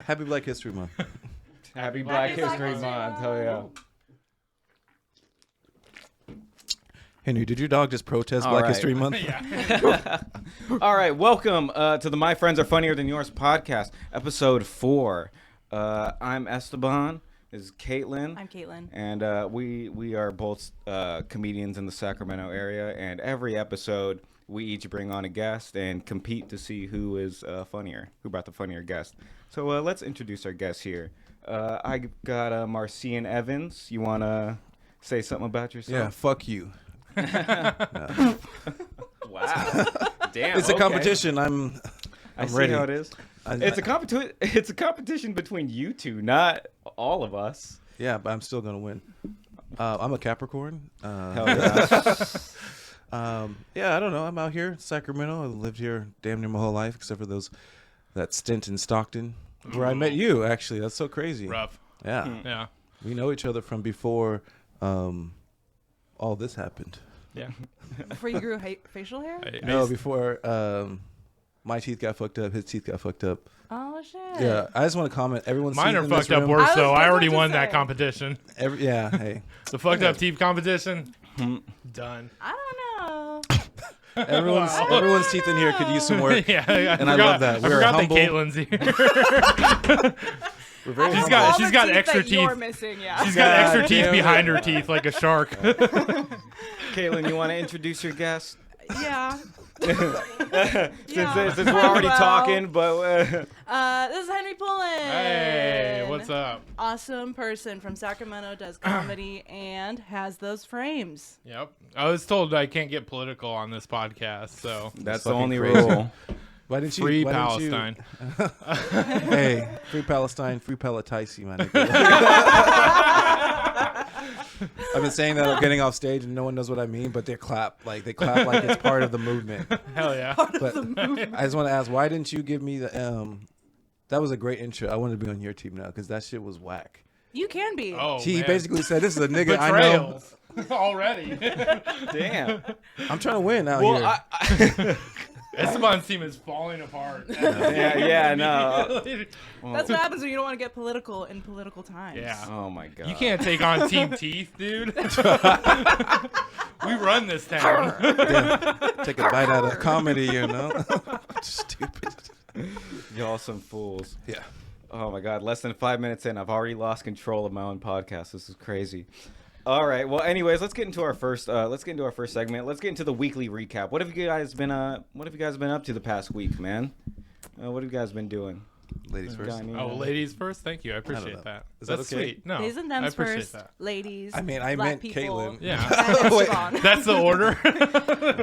Happy Black History Month. Happy Black History Month. Hell yeah. Henry, did your dog just protest Black History Month? Yeah. All right, welcome to the My Friends Are Funnier Than Yours podcast, episode 4. I'm Esteban. This is Kaitlin. I'm Kaitlin. And we are both comedians in the Sacramento area. And every episode, we each bring on a guest and compete to see who is funnier, who brought the funnier guest. So let's introduce our guests here. I got Marcian Evans. You want to say something about yourself? Yeah, fuck you. Wow. Damn. It's a competition. I'm I ready. see how it is. It's a competition between you two, not all of us. Yeah, but I'm still gonna win. I'm a Capricorn. Hell yeah. Yeah, I don't know. I'm out here in Sacramento. I've lived here damn near my whole life, except for that stint in Stockton, where I met you. Actually, that's so crazy. Rough. Yeah. Yeah. We know each other from before all this happened. Yeah. Before you grew facial hair? No, before my teeth got fucked up, his teeth got fucked up. Oh, shit. Yeah, I just want to comment. Everyone's Mine teeth are in this fucked up room- worse, though. I about already to won say. that competition. Yeah, hey. The fucked up teeth competition, done. I don't know. Everyone's teeth in here could use some work. Yeah, And I love that. I We're forgot humble. that Caitlin's here. We're very She's humble. got- All she's the got teeth extra that you're teeth. missing, yeah. She's got extra God teeth damn behind it. her teeth like a shark. Caitlin, you want to introduce your guest? Yeah. Since Yeah. we're already Well, talking, but this is Henry Pullin. Hey, what's up? Awesome person from Sacramento, does comedy, and has those frames. Yep. I was told I can't get political on this podcast, so that's the fucking only crazy. rule. Why didn't you? free why didn't you- Palestine. Hey, free Palestine, free Palataisi, my nigga. I've been saying that I'm getting off stage and no one knows what I mean, but they clap like it's part of the movement. Hell yeah. But I just want to ask, why didn't you give me the? That was a great intro. I want to be on your team now because that shit was whack. You can be. Oh, He man. basically said, "This is a nigga I know." Betrayals. Already. Damn. I'm trying to win out Well, here. Esteban's team is falling apart. yeah, no. That's what happens when you don't want to get political in political times. Yeah. Oh my god. You can't take on Team Teeth, dude. We run this town. Take a bite out of comedy, you know. Stupid. Y'all some fools. Yeah. Oh my god. Less than 5 minutes in, I've already lost control of my own podcast. This is crazy. All right. Well, anyways, let's get into our first. Segment. Let's get into the weekly recap. What have you guys been up to the past week, man? What have you guys been doing? Ladies first. Got any, Oh, ladies first. Thank you. I appreciate know. that. Is that That's okay? sweet. No, Ladies and I thems appreciate first. that. Ladies. I mean, I black meant people, Caitlin. Yeah. and Wait. Esteban. That's the order.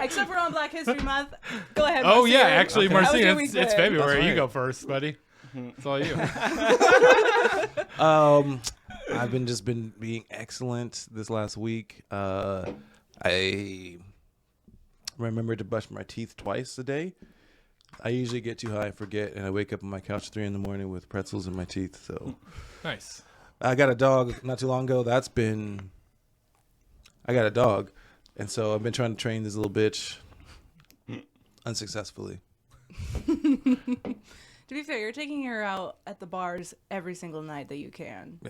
Except for on Black History Month. Go ahead. Oh Marcian. yeah, actually, Okay. How was Marcian, your it's weekend? February. That's You right. go first, buddy. It's all you. I've been being excellent this last week. I remembered to brush my teeth twice a day. I usually get too high and forget, and I wake up on my couch at 3 a.m. with pretzels in my teeth. So Nice. I got a dog not too long ago. I got a dog, and so I've been trying to train this little bitch unsuccessfully. To be fair, you're taking her out at the bars every single night that you can. Yeah.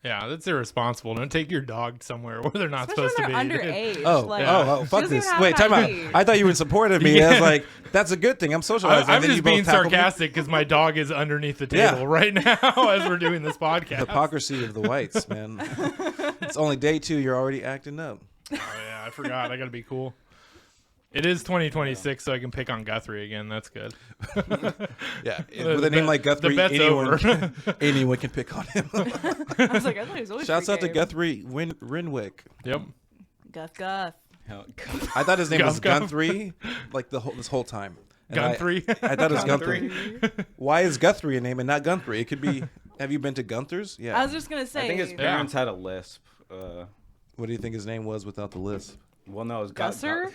Yeah, that's irresponsible. Don't take your dog somewhere where they're not Especially supposed when to be. they're underage. Oh, like, fuck doesn't this. even have Wait, time out. ID. I thought you were in support of me. I was Yeah. like, that's a good thing. I'm socializing. I'm And then just you both being tackled me. sarcastic because my dog is underneath the Yeah. table right now as we're doing this podcast. Hypocrisy of the whites, man. It's only day 2. You're already acting up. Oh yeah, I forgot. I gotta be cool. It is 2026, so I can pick on Guthrie again. That's good. Yeah, with a name like Guthrie, the bet's over. anyone can pick on him. I was like, I thought he was always Shouts out to free game. Guthrie Renwick. Yep. Guth. Hell, I thought his name was Guff. Guthrie, like this whole time. And Guthrie. I thought it was Guthrie. Guthrie. Why is Guthrie a name and not Guthrie? It could be. Have you been to Gunther's? Yeah. I was just gonna say. I think his parents had a lisp. What do you think his name was without the lisp? Well, no, it was Gusser?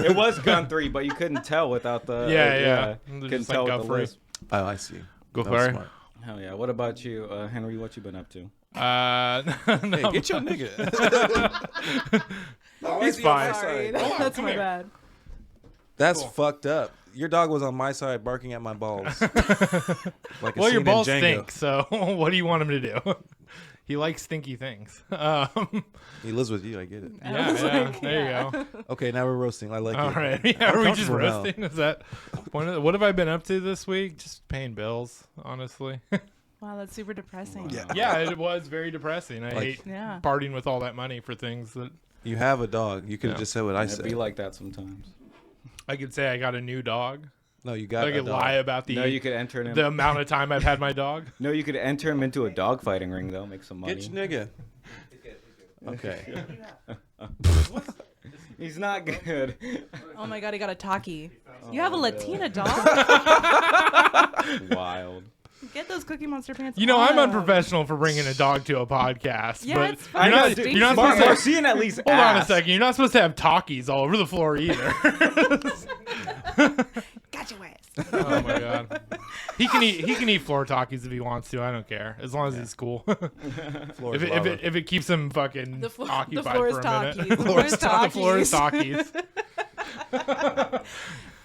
It was Guthrie, but you couldn't tell without the. Yeah. Couldn't Just tell like with the Guthrie. lisp. Oh, I see. Go That was for it. smart. Hell yeah. What about you, Henry? What you been up to? Hey, get your nigga. He's fine. Sorry, Hold on, that's come my here. bad. That's Cool. fucked up. Your dog was on my side barking at my balls. Like a Well, scene your in balls Django. stink. So what do you want him to do? He likes stinky things. He lives with you. I get it. I was Yeah, like, there yeah. you go. Okay, now we're roasting. I like All it. right. Yeah, I'm are we just comfortable now. roasting? Is that one of what have I been up to this week? Just paying bills, honestly. Wow, that's super depressing. Yeah. Yeah, it was very depressing. I hate Yeah. partying with all that money for things that You have a dog. You could have Yeah. just said what I It'd said. be like that sometimes. I could say I got a new dog. No, you got I a could dog. lie about No, you could enter him. the amount of time I've had my dog. No, you could enter him into a dog fighting ring though. Make some money. Get your nigga. Okay. He's not good. Oh my god, he got a Taki. You have a Latina dog? Wild. Get those Cookie Monster pants. You know, I'm on. unprofessional for bringing a dog to a podcast. Yeah, but it's fine. you're I not, know, you're not dude. supposed to. Marcian at least Hold on a asked. second. You're not supposed to have talkies all over the floor either. Got your ass. Oh my god. He can eat floor talkies if he wants to. I don't care as long as he's cool. Floor if is it, if lava. it if it keeps him fucking The floor occupied is for a Takis. minute. The floor is The floor is Takis. talkies.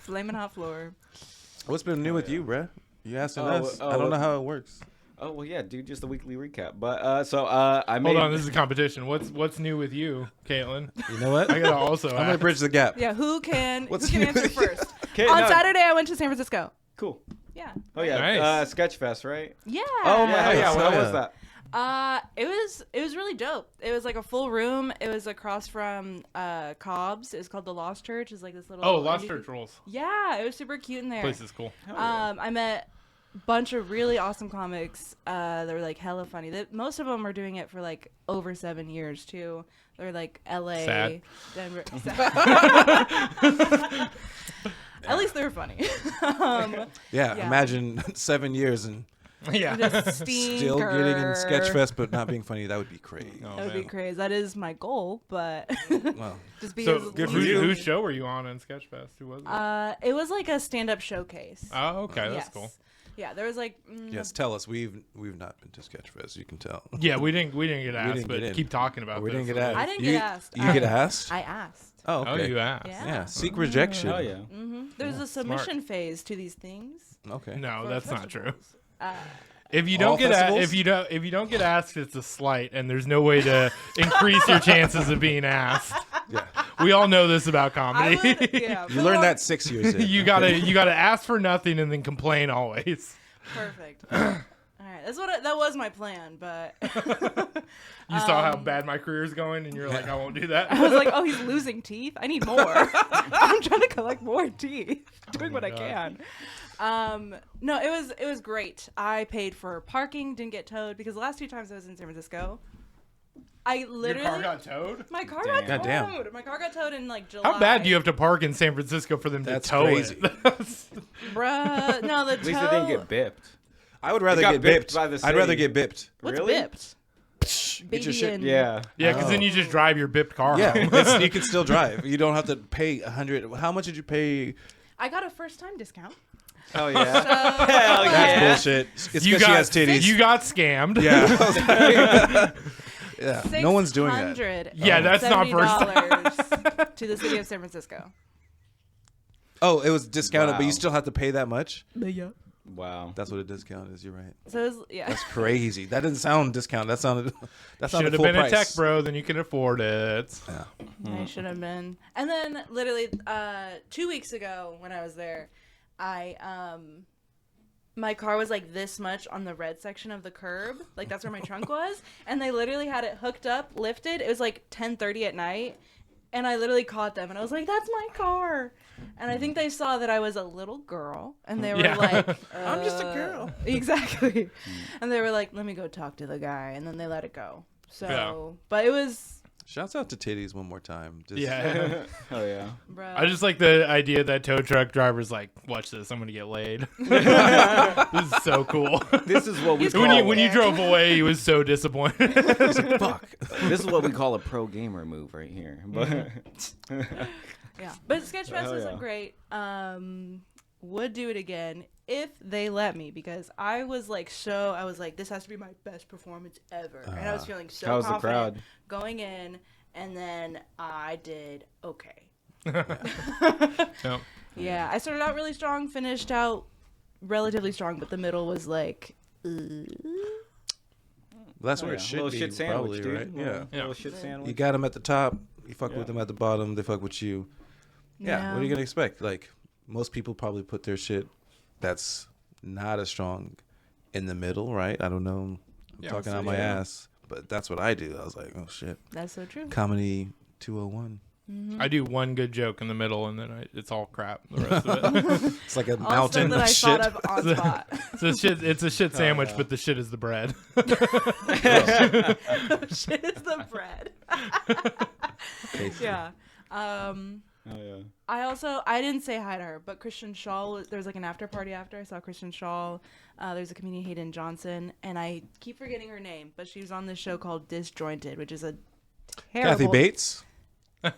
Flaming hot floor. What's been new with you, bruh? You asking Oh, us? I don't know how it works. Oh well, yeah, dude. Just a weekly recap. But I made. Hold on, this is a competition. What's new with you, Kaitlin? You know what? I gotta also I'm gonna ask. bridge the gap. Yeah, who can What's answer new? first? Okay, On no, Saturday, I went to San Francisco. Cool. Yeah. Oh yeah. Nice. Sketchfest, right? Yeah. Oh, Yeah. Nice. Yeah. How Yeah. was that? It was really dope. It was like a full room. It was across from Cobb's. It's called the Lost Church. It's like this little. Oh, Lost indie- Church rules. Yeah, it was super cute in there. Place is cool. Hell yeah. I met a bunch of really awesome comics. They were like hella funny. Most of them were doing it for like over 7 years too. They're like LA, Sad. Denver. At least they were funny. Yeah, Yeah. imagine 7 years and Yeah. Just stink still getting in or- Sketchfest but not being funny. That would be crazy. Oh, That would be man. crazy. That is my goal, but Well, just be So as good for whose, you. whose show were you on in Sketchfest? Who was it? It was like a stand-up showcase. Oh, okay, that's Yes. cool. Yeah, there was like yes, tell us. We've not been to Sketchfest. You can tell. Yeah, we didn't get asked, didn't but get in. keep talking about. We didn't this. get asked. I didn't you, get asked. You get asked? I asked. Oh, Oh, okay. you asked. Yeah. Yeah, seek rejection. Hell yeah. There's a submission phase to these things. Okay. No, for that's not true. festivals. If you All don't get festivals? if you don't get asked, it's a slight, and there's no way to increase your chances of being asked. Yeah. We all know this about I comedy. would, yeah, You learned that 6 years in. you gotta ask for nothing and then complain always. Perfect. All right, that was my plan, but You saw how bad my career is going, and you're like, I won't do I that. was like, oh, he's losing teeth. I need more. I'm trying to collect more teeth. Doing what I God. can. No, it was great. I paid for parking, didn't get towed because the last 2 times I was in San Francisco, I Your literally car got towed. my car Damn. got Goddamn. towed. My car got towed in like July. How bad do you have to park in San Francisco for them That's to tow crazy. it? Bruh, no, the At least it didn't get bipped. I would rather got get bipped bipped. by the I'd rather city. get bipped. What's Really? bipped? Get Baby your shit. and Yeah. Yeah, because then you just drive your bipped car Yeah, home. you can still drive. You don't have to pay 100. How much did you pay? I got a first time discount. Oh yeah. So, Hell That's yeah. bullshit. It's because You she has titties. You got scammed. Yeah. Yeah. No one's doing that. $670 Yeah, that's not first to the city of San Francisco. Oh, it was discounted, but Wow. you still have to pay that much? Yeah. Wow. That's what a discount is. You're right. So it was, yeah. That's crazy. That didn't sound discount. That sounded. That Should sounded have full been price. a tech bro, then you can afford it. I should have been. And then literally 2 weeks ago when I was there, my car was like this much on the red section of the curb. Like that's where my trunk was. And they literally had it hooked up, lifted. It was like 10:30 at night. And I literally caught them and I was like, that's my car. And I think they saw that I was a little girl and they were Yeah. like, I'm just a girl. Exactly. And they were like, let me go talk to the guy. And then they let it go. So, Yeah. but it was, Shouts out to titties one more time. Just, Yeah. Oh yeah. bruh. I just like the idea that tow truck driver's like, watch this, I'm gonna get laid. This is so cool. This is what we He's call. when you drove away, he was so disappointed. Fuck. This is what we call a pro gamer move right here. But Yeah, but Sketchfest Hell was yeah. great. Would do it again if they let me because I was like, this has to be my best performance ever, and I was feeling so How was the confident crowd? going in, and then I did okay. No. Yeah, I started out really strong, finished out relatively strong, but the middle was like. That's Oh, where yeah. it should Little be, shit sandwich, probably, dude. right? Yeah. Little shit sandwich. You got them at the top. You fuck Yeah. with them at the bottom. They fuck with you. Yeah. What are you gonna expect? Like most people probably put their shit that's not as strong in the middle, right? I don't know. I'm talking out my ass, but that's what I do. I was like, oh shit. That's so true. Comedy 201. I do one good joke in the middle, and then it's all crap. The rest of it. It's like a All mountain stuff that I of shit. thought of on spot. It's a shit sandwich, but the shit is the bread. Shit is the bread. Yeah. Oh yeah. I didn't say hi to her, but Christian Shaw, there was like an after party after. I saw Christian Shaw. There's a comedian, Hayden Johnson, and I keep forgetting her name, but she was on this show called Disjointed, which is a terrible... Kathy Bates. It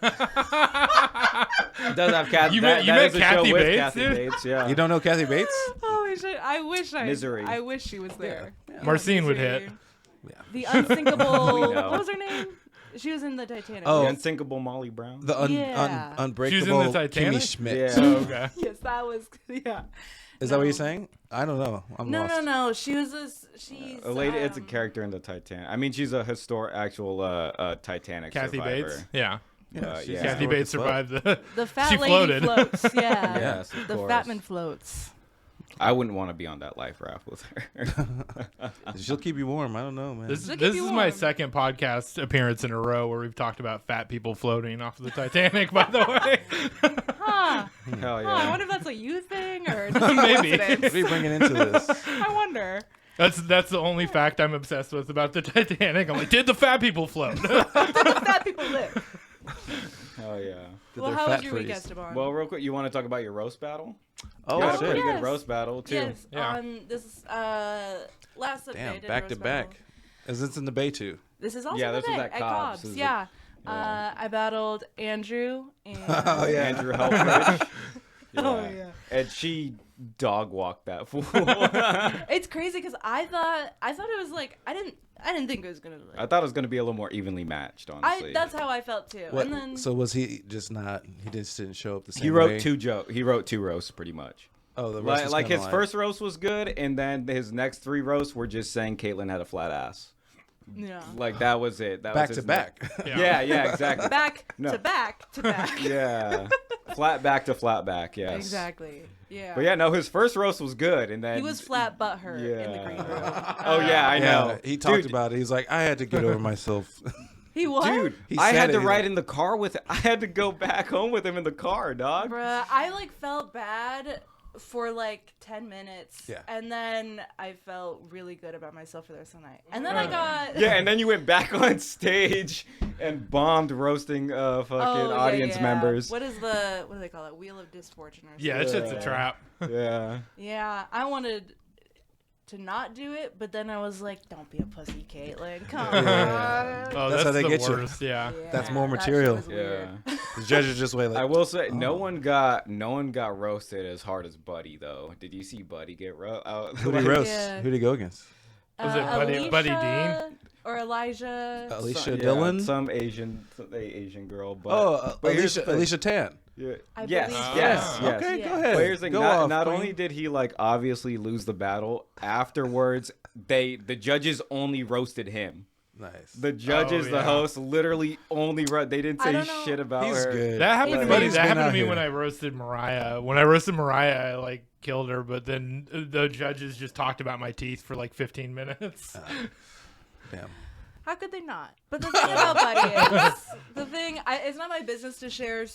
does have Kathy. You That met is a Kathy show with Bates, Kathy dude? Bates. Yeah. You don't know Kathy Bates? Holy shit. I wish she was there. Marcian would Misery. hit. The unsinkable... We know. What was her name? She was in the Titanic. Oh. The unsinkable Molly Brown. The Yeah. unbreakable Titanic? Kimmy Schmidt. Yeah. Oh, okay. Yes, that was... Yeah. Is that what you're saying? I don't know. I'm lost. No. She was this... She's... A lady, it's a character in the Titanic. I mean, she's a actual Titanic Kathy survivor. Bates. Yeah. Yeah, she's yeah. Kathy historic Bates as fuck. survived the. The fat She lady floated. floats. Yeah. Yes, of The course. Fatman floats. I wouldn't want to be on that life raft with her. She'll keep you warm. I don't know, man. This Look is if you my warm. second podcast appearance in a row where we've talked about fat people floating off of the Titanic. By the way, Huh. Hell I yeah. wonder if that's a you thing or just a Maybe. What coincidence. are you bringing into this? I wonder. that's the only fact I'm obsessed with about the Titanic. I'm like, did the fat people float? Did the fat people live? Hell yeah. Did Well, their how fat was your week, freeze. Esteban? Well, real quick, you want to talk about your roast battle? Oh, You had a shit. pretty yes. good roast battle too. Yes, Yeah. on this last Sunday. I Damn, did a back to roast back. battle. Is this in the Bay too? This is also Yeah, the this was day at at Cobb's. Cobb's. This is Yeah. yeah. I battled Andrew and Oh, yeah. Andrew Helfrich. Oh, yeah. And she dog walked that fool. It's crazy because I thought it was like I didn't think it was gonna. I Like, thought it was gonna be a little more evenly matched, honestly. that's how I felt too. What, And then so was he just not? He just didn't show up the same he way? wrote two roasts pretty much. Oh, the rest is Like kinda his first roast was good, and then his next three roasts were just saying Kaitlin had a flat ass. yeah, Like that was it. That back was to his back. Yeah, exactly. back No. to back to back. Yeah, flat back to flat back. Yes, Exactly. Yeah. But yeah, no, his first roast was good, and then He was flat butt hurt in the Yeah. green room. Oh yeah, I know. Yeah, he talked Dude, about it. He's like, I had to get over myself. He was. Dude, He I said had it, to he's ride like- in the car with. I had to go back home with him in the car, dog. Bruh, I like felt bad for like 10 minutes. Yeah. And then I felt really good about myself for the rest of the night. And then I got Yeah, and then you went back on stage and bombed roasting fucking Oh, yeah, audience yeah. members. What do they call it? Wheel of Disfortune or something. Yeah, it's just a trap. Yeah. Yeah, I wanted to not do it, but then I was like, don't be a pussy, Caitlin. Come on. Yeah. Oh, That's that's, how they the get you. worst. Yeah. That's Yeah, more that shit material. was weird. Yeah. The judges just wait like, I will say no Oh. one got roasted as hard as Buddy though. Did you see Buddy get roasted? who'd he roast? Yeah. Who'd he go against? Was it Buddy Alicia Or Elijah. Alicia Dillon? some Asian girl. But, Oh, but here's the thing. Alicia Tan. Yeah. I Yes, believe yes, so. yes. Okay, Yeah. go ahead. But here's the thing, Go not, off, not queen. only did he like obviously lose the battle, afterwards the judges only roasted him. Nice. The judges, Oh, the yeah. host, literally only they didn't I say don't know. shit about He's her. good. That happened to me. Everybody's That been happened to out me here. when I roasted Mariah. When I roasted Mariah, I like killed her, but then the judges just talked about my teeth for like 15 minutes. Damn. How could they not? But the thing about Buddy is, it's not my business to share,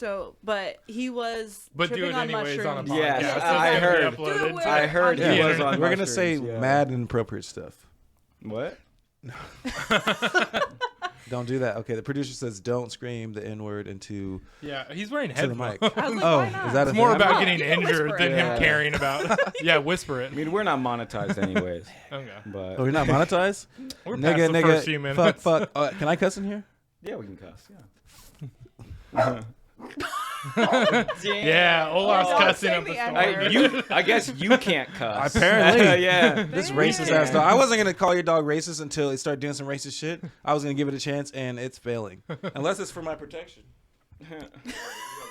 but he was But do tripping it on anyways on a mushrooms. podcast. Yes, so I it's gonna be heard. uploaded. Do it where- I heard on he the was internet. on. We're gonna say mushrooms, yeah. mad and inappropriate stuff. What? Don't do that. Okay, the producer says don't scream the N word into Yeah, he's wearing to the headphones. mic. I was like, Oh, why not? is that a It's more thing? about Oh, getting you can injured whisper than it. him Yeah. caring about. Yeah, whisper it. I mean, we're not monetized anyways. Okay. But Oh, you're not monetized? We're past Nigga, the first few nigga, minutes. fuck. Can I cuss in here? yeah, we can cuss. Yeah. Yeah, Olaf's Oh, cussing say up the a N-word. storm. I guess you can't cuss. Apparently. yeah. This Damn. racist ass dog. I wasn't gonna call your dog racist until it started doing some racist shit. I was gonna give it a chance, and it's failing. Unless it's for my protection.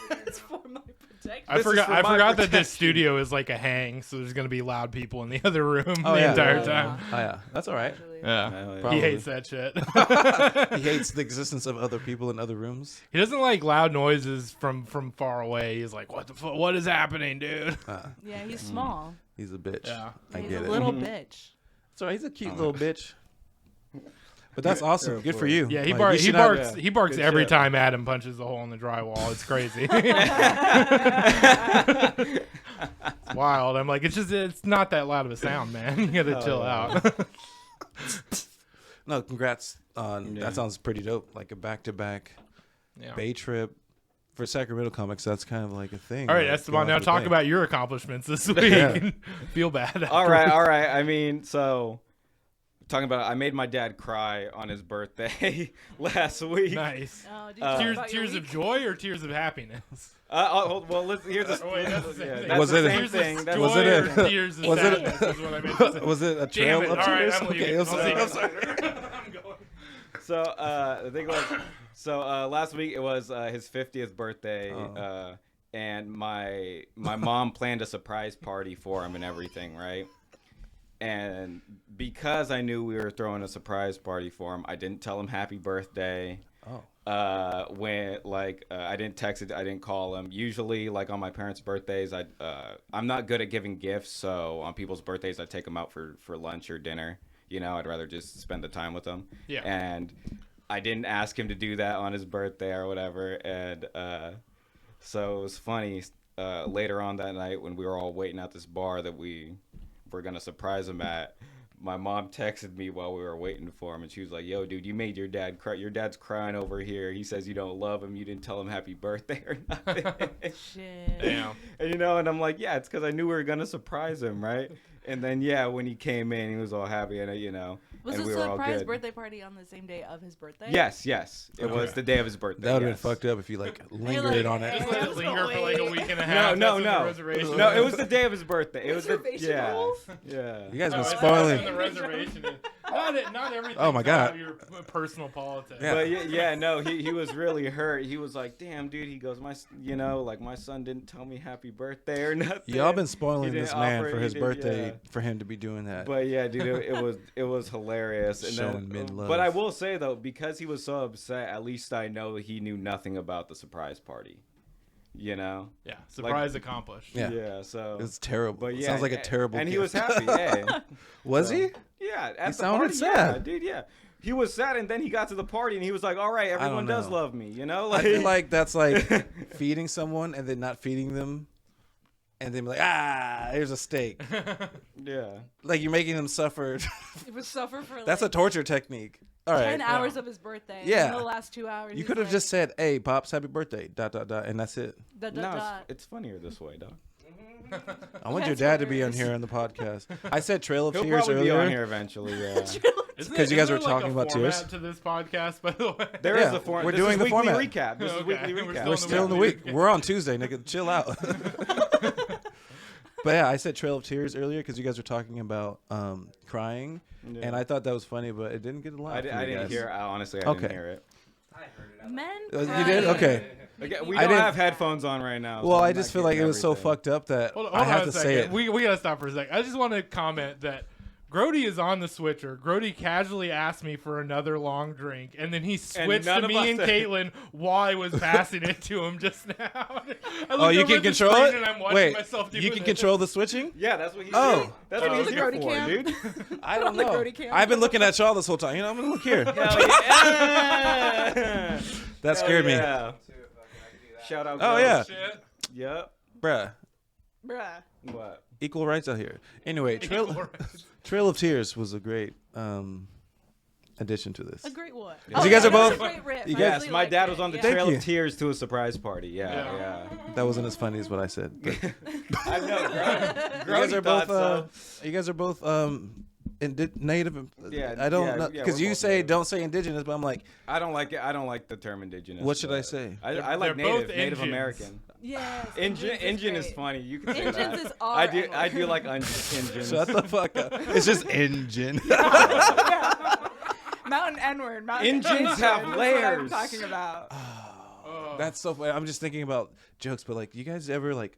It's for my protection. I This is forgot. for I my forgot that this protection. studio is like a hang, so there's gonna be loud people in the other room Oh, the yeah. entire Yeah. time. Oh yeah, that's all right. Yeah, Probably. he hates that shit. He hates the existence of other people in other rooms. He doesn't like loud noises from far away. He's like, "What the fuck? What is happening, dude?" Yeah, he's small. He's a bitch. Yeah. I He's get a it. little bitch. It's all right. He's a cute little bitch. But that's awesome. Good for you. Yeah, he, Like, you he should have- barks. He barks Good every shit. time Adam punches a hole in the drywall. It's crazy. It's wild. I'm like, it's not that loud of a sound, man. You gotta chill out. No, congrats on Yeah. that. Sounds pretty dope. Like a back-to-back Yeah. Bay trip for Sacramento comics. That's kind of like a thing. All right, like, Esteban. going Now out to talk Bay. about your accomplishments this week. Yeah. Feel bad. All right. I mean, so talking about, I made my dad cry on his birthday last week. Nice. Oh, did you talk Tears, about your tears of week? joy or tears of happiness? Well, here's the Oh, wait, that's the same yeah, thing. that's Was the it- same Tears thing. of That's joy Was it the a- or same thing. tears of was it- sadness is what I meant to say. Was it a Damn trail it. of All right, tears? I'm leaving. Okay, I'm sorry. I'll I'm see sorry. you later. I'm going. So the thing was, last week it was his 50th birthday, Oh. and my mom planned a surprise party for him and everything, right? And because I knew we were throwing a surprise party for him, I didn't tell him happy birthday. Oh. I didn't text it, I didn't call him. Usually, like on my parents' birthdays, I'm not good at giving gifts, so on people's birthdays, I take them out for lunch or dinner. You know, I'd rather just spend the time with them. Yeah. And I didn't ask him to do that on his birthday or whatever. And so it was funny. Later on that night, when we were all waiting at this bar that we were gonna surprise him at, my mom texted me while we were waiting for him, and she was like, "Yo, dude, you made your dad cry. Your dad's crying over here. He says you don't love him. You didn't tell him happy birthday or nothing." Shit. Damn. And and I'm like, "Yeah, it's because I knew we were gonna surprise him, right?" And then when he came in, he was all happy, and Was and this we were all surprise good. birthday party on the same day of his birthday? Yes, it was Okay. the day of his birthday. That would have yes. been fucked up if you lingered on it. Just let it Let's linger go for like a wait. week and a half. No, That's when the reservation no. is. It was the day of his birthday. It was the Reservation rules? yeah. You guys Oh, been that's spoiling. when the reservation is. Not everything. Oh, my God. Your personal politics. Yeah. But no, he was really hurt. He was like, "Damn, dude." He goes, my son didn't tell me happy birthday or nothing. Y'all been He spoiling didn't this man offer- for he his did- birthday yeah. for him to be doing that. But yeah, dude, it was hilarious. And Showing men love. But I will say though, because he was so upset, at least I know he knew nothing about the surprise party. You know? Yeah. Surprise accomplished. Yeah. Yeah. So. It's terrible. But It yeah, sounds like a terrible And he gift. was happy. Yeah. Was So- he? Yeah. At He the sounded party, sad. Yeah, dude. Yeah. He was sad, and then he got to the party, and he was like, "All right, everyone does know. love me." You know? I feel like that's like feeding someone and then not feeding them, and then be like, here's a steak. yeah. Like you're making them suffer. He would suffer for That's a like torture technique. All right. 10 hours of his birthday. Yeah. And the last 2 hours. You he's could have like, just said, "Hey, pops, happy birthday!" ... and that's it. dot, No, dot, dot. it's funnier this way, dog. I want your That's dad to be on hilarious. here on the podcast. I said Trail of He'll Tears probably be on earlier. here eventually. Yeah. Isn't 'Cause you guys isn't were there, like, talking a about format tears? to this podcast, by the way. There is Yeah, a format. we're This doing is the weekly format. recap. This is Okay, weekly we're recap. We're still in the week. We're on Tuesday, nigga. Chill out. But yeah, I said Trail of Tears earlier because you guys were talking about crying, Yeah. and I thought that was funny, but it didn't get a lot. I from didn't you guys. hear. Honestly, I Okay. didn't hear it. Men. You cry. did? Okay. Like, we I don't didn't- have headphones on right now. so Well, I'm I not just feel like getting it was so everything. fucked up that Hold I have on to a say second. it. We gotta stop for a second. I just want to comment that Grody is on the switcher. Grody casually asked me for another long drink, and then he switched none to of me us and said- Kaitlin while I was passing it to him just now. I Oh, looked you over can at the control screen it. and I'm watching Wait, myself you doing can it. control the switching? Yeah, that's what he's Oh. doing. That's what Oh, he's the here Grody for, cam? dude. I don't the know. Grody cam. I've been looking at y'all this whole time. You know, I'm gonna look here. Hell yeah. That scared me, Yeah. Shout out. Oh, girls. yeah. Shit. Yep. bruh. Bruh. What? Equal rights out here. Anyway, Trail of Tears was a great addition to this. A great what? So you guys are that's both- a great riff. you I guys- Yes, really my liked dad it. was on the Yeah. Thank Trail you. of Tears to a surprise party. Yeah, Yeah. yeah. That wasn't as funny as what I said. But I know. you guys are both. You guys are both native. Yeah, I don't yeah, know yeah, because we're you both say native. don't say indigenous, but I'm like, I don't like it. I don't like the term indigenous. what should I but say? I like They're both Native Injuns. American. Yes. Injun is great. funny. You can say Injuns that. is our I do English. like Injuns. Shut the fuck up. It's just engine. Mountain N-word. Mountain Injuns have N-word. That's what I'm layers. talking about. Oh, That's so funny. I'm just thinking about jokes, but like, you guys ever like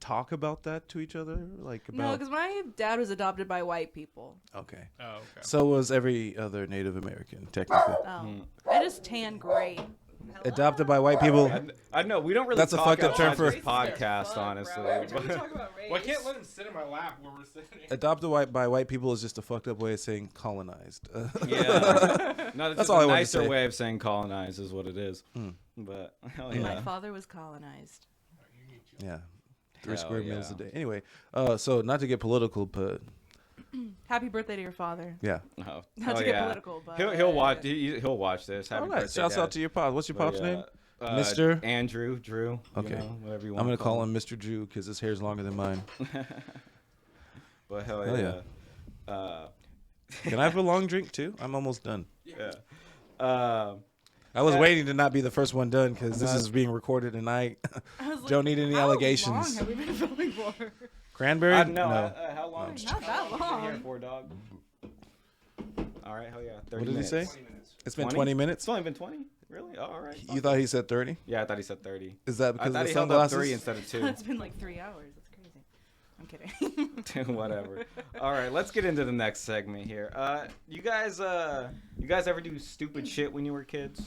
talk about that to each other? Like about? No, because my dad was adopted by white people. Okay. Oh, okay. So was every other Native American, technically. Oh, I just tan great. Adopted by white people. I know we don't really. That's a talk fucked up term outside for- this podcast, honestly. Every time we talk about race. Well, I can't let him sit in my lap where we're sitting. Adopted by white people is just a fucked up way of saying colonized. Yeah. No, that's all I a wanted to nicer say. way of saying colonize is what it is. But hell My yeah. father was colonized. Yeah. 3 Hell square meals a yeah. day. Anyway, so not to get political, but Happy birthday to your father. yeah. Oh, Not hell to get yeah. political, but He'll watch. He'll watch this. Happy All right. birthday, Shouts Dad. out to your pop. What's your But, pop's name? Mr. Mr. Andrew, Drew. Okay. Whatever you want. I'm gonna call him Mr. Drew because his hair's longer than mine. But hell Hell yeah. Can I have a long drink too? I'm almost done. Yeah. I was waiting to not be the first one done because this is being recorded and I I was like, don't need any how allegations. long have we been filming for? Cranberry? No. How long? Not that You been here long. for, dog? All right. Hell yeah. 30 What did he minutes. say? It's been 20? 20 It's minutes. only been 20. Really? Oh, all right. You thought he said 30? Yeah, I thought he said 30. Is that I because of thought the he held up sunglasses? 3 instead of 2. It's been like 3 hours. That's crazy. I'm kidding. Whatever. All right, let's get into the next segment here. You guys ever do stupid shit when you were kids?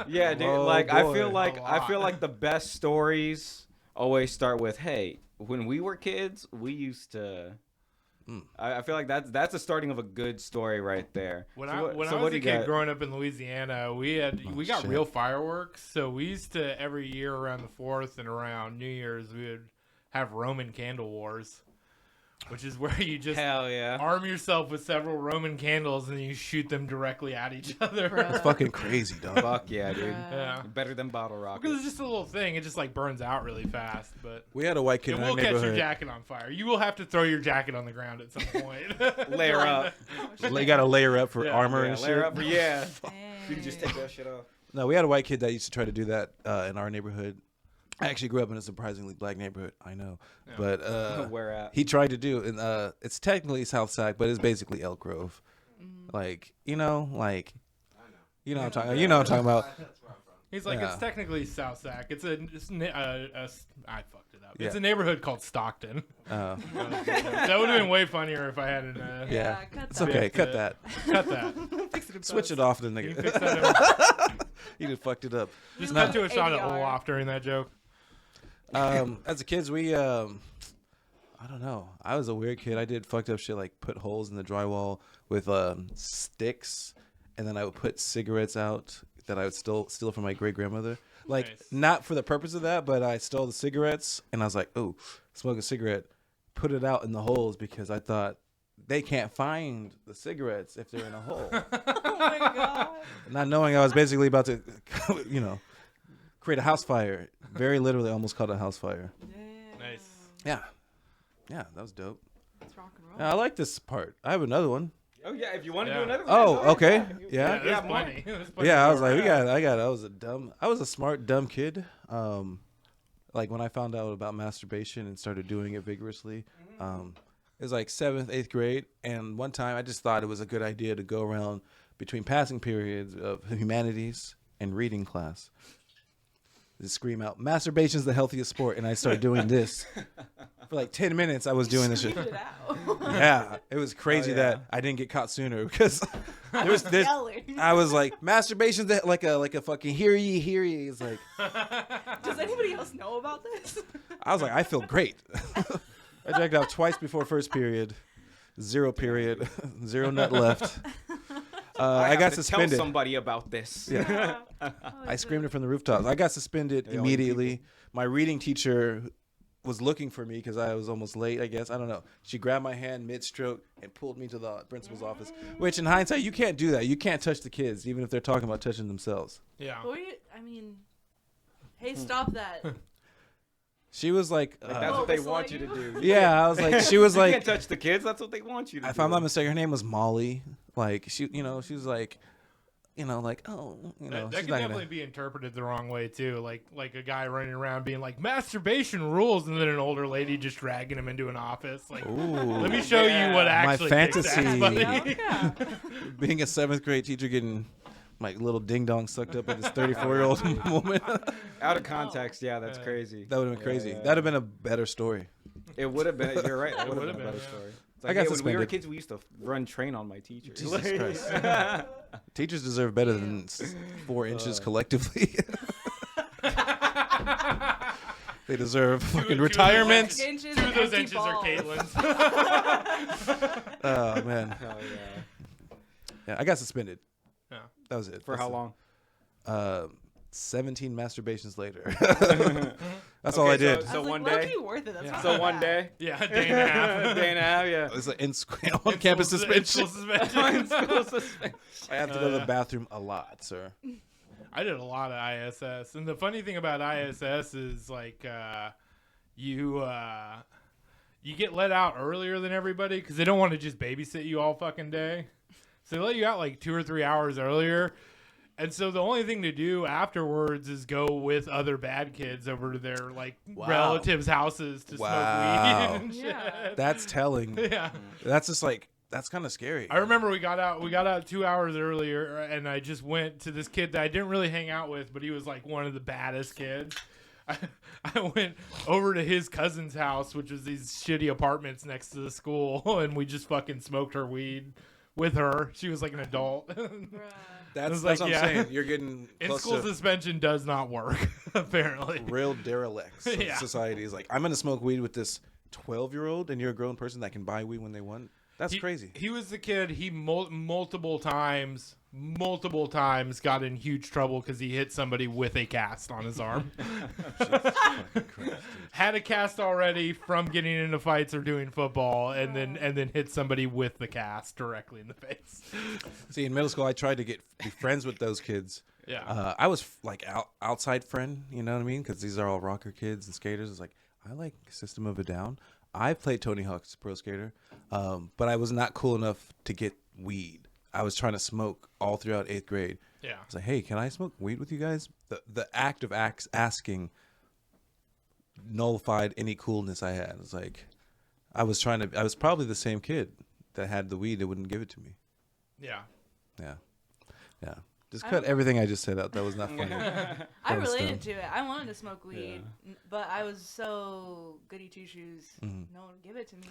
Yeah, dude. Oh, like boy. I feel like the best stories always start with, "Hey, when we were kids, we used to." I feel like that's the starting of a good story right there. When So I what- was so what a do you kid got? growing up in Louisiana, we got shit. real fireworks. So we used to every year around the 4th and around New Year's we would have Roman candle wars, which is where you just Hell yeah. arm yourself with several Roman candles and you shoot them directly at each other. Bruh. Fucking crazy, dog. Fuck yeah, dude. Yeah. Better than bottle Because rockets. it's just a little thing. It just like burns out really fast. But We had a white kid it in our will catch your neighborhood. jacket on fire. You will have to throw your jacket on the ground at some point. Layer up. You got to layer up for Yeah. armor Yeah, and shit. layer up. Yeah. Dang. You can just take that shit off. No, we had a white kid that used to try to do that in our neighborhood. I actually grew up in a surprisingly black neighborhood. I know, Yeah. but Where at? he tried to do, and it's technically South Sac, but it's basically Elk Grove. Like you know what I'm talking. You know what I'm talking about. He's like, Yeah. it's technically South Sac. I fucked it up. It's Yeah. a neighborhood called Stockton. Uh, That would have been way funnier if I hadn't. yeah, cut it's that. okay. Yeah. Cut that. Cut that. Fix it in Switch post. it off, then Can you nigga. fix that? He just fucked it up. Just No. cut to a shot of ADR. Olaf during that joke. As a kids, we I don't know. I was a weird kid. I did fucked up shit like put holes in the drywall with sticks, and then I would put cigarettes out that I would steal from my great grandmother. Like Nice. not for the purpose of that, but I stole the cigarettes, and I was like, "Oh, smoke a cigarette." Put it out in the holes because I thought they can't find the cigarettes if they're in a hole. Oh my god. Not knowing I was basically about to, create a house fire. Very literally, almost caught a house fire. Damn. Nice. Yeah, that was dope. It's rock and roll. Yeah, I like this part. I have another one. Oh yeah, if you want to Yeah. do another one. Oh, go ahead. okay. Yeah, Yeah. there's Yeah, plenty. There's plenty Yeah, I to was go like, around. I was a smart, dumb kid. Like when I found out about masturbation and started doing it vigorously, it was like 7th, 8th grade. And one time I just thought it was a good idea to go around between passing periods of humanities and reading class. Just scream out, masturbation's the healthiest sport. And I started doing this. For like 10 minutes, I was doing this shit. Get it out. Yeah, it was crazy yeah. that I didn't get caught sooner because there's Yelling. I was like, masturbation's like a fucking hear ye. It's like Does anybody else know about this? I was like, I feel great. I jacked off twice before first period, 0 period, 0 nut left. I have got to suspended. Tell somebody about this. Yeah. I screamed it from the rooftops. I got suspended Yeah, immediately. My reading teacher was looking for me because I was almost late, I guess. I don't know. She grabbed my hand mid-stroke and pulled me to the principal's office, which in hindsight, you can't do that. You can't touch the kids, even if they're talking about touching themselves. Yeah. I mean, hey, stop that. She was like, Like, that's what they whistle want at you to you? do. yeah, I was like, she was You like, can't touch the kids. That's what they want you to do. if I'm not mistaken, her name was Molly. Like, she was like, like, oh, That she's can not definitely gonna. be interpreted the wrong way too. Like a guy running around being like masturbation rules, and then an older lady just dragging him into an office. Like, Ooh. let me show you what Yeah. actually kicks ass, fantasy. buddy. Yeah. Being a 7th grade teacher getting my little ding dong sucked up by this 34-year-old woman. Out of context, yeah, that's crazy. That would have been crazy. Yeah. That'd have been a better story. It would have been. You're right. It would have would've been a better been, story. It's I like, got hey, when we were suspended. kids, we used to run train on my teachers. Jesus Christ. Teachers deserve better than 4 inches collectively. They deserve fucking retirement. 6 inches 2 and of those empty inches are balls. Caitlin's. Oh man. Hell yeah. Yeah, I got suspended. Yeah. That was it. For how long? 17 masturbations later. That's all I did. So I was one like, day. low-key worth it. That's Yeah. not So bad. one day. Yeah, a day and a half. A day and a half, yeah. It was like on campus suspension. suspension. I have to go to the bathroom a lot, sir. I did a lot of ISS, and the funny thing about ISS is like you get let out earlier than everybody because they don't want to just babysit you all fucking day, so they let you out like 2 or 3 hours earlier. And so the only thing to do afterwards is go with other bad kids over to their like Wow. relatives' houses to Wow. smoke weed and shit. Yeah. That's telling. Yeah. That's just like that's kind of scary. I remember we got out 2 hours earlier, and I just went to this kid that I didn't really hang out with, but he was like one of the baddest kids. I went over to his cousin's house, which was these shitty apartments next to the school, and we just fucking smoked her weed with her. She was like an adult. Bruh. That's was what like, I'm yeah. saying. You're getting In close school to suspension does not work, apparently. real derelicts of Yeah. society. Is like, I'm going to smoke weed with this 12-year-old, and you're a grown person that can buy weed when they want. That's crazy. He was the kid. He multiple times got in huge trouble because he hit somebody with a cast on his arm. Had a cast already from getting into fights or doing football, and then hit somebody with the cast directly in the face. See, in middle school, I tried to be friends with those kids. Yeah. I was like outside friend, you know what I mean? Because these are all rocker kids and skaters. It's like, I like System of a Down. I played Tony Hawk's Pro Skater, but I was not cool enough to get weed. I was trying to smoke all throughout 8th grade. Yeah. I was like, hey, can I smoke weed with you guys? The act of asking nullified any coolness I had. It's like, I was probably the same kid that had the weed that wouldn't give it to me. Yeah. Yeah. Yeah. Just cut everything I just said out. That was not funny. I That was related dumb. to it. I wanted to smoke weed, but I was so goody two shoes. No one would give it to me.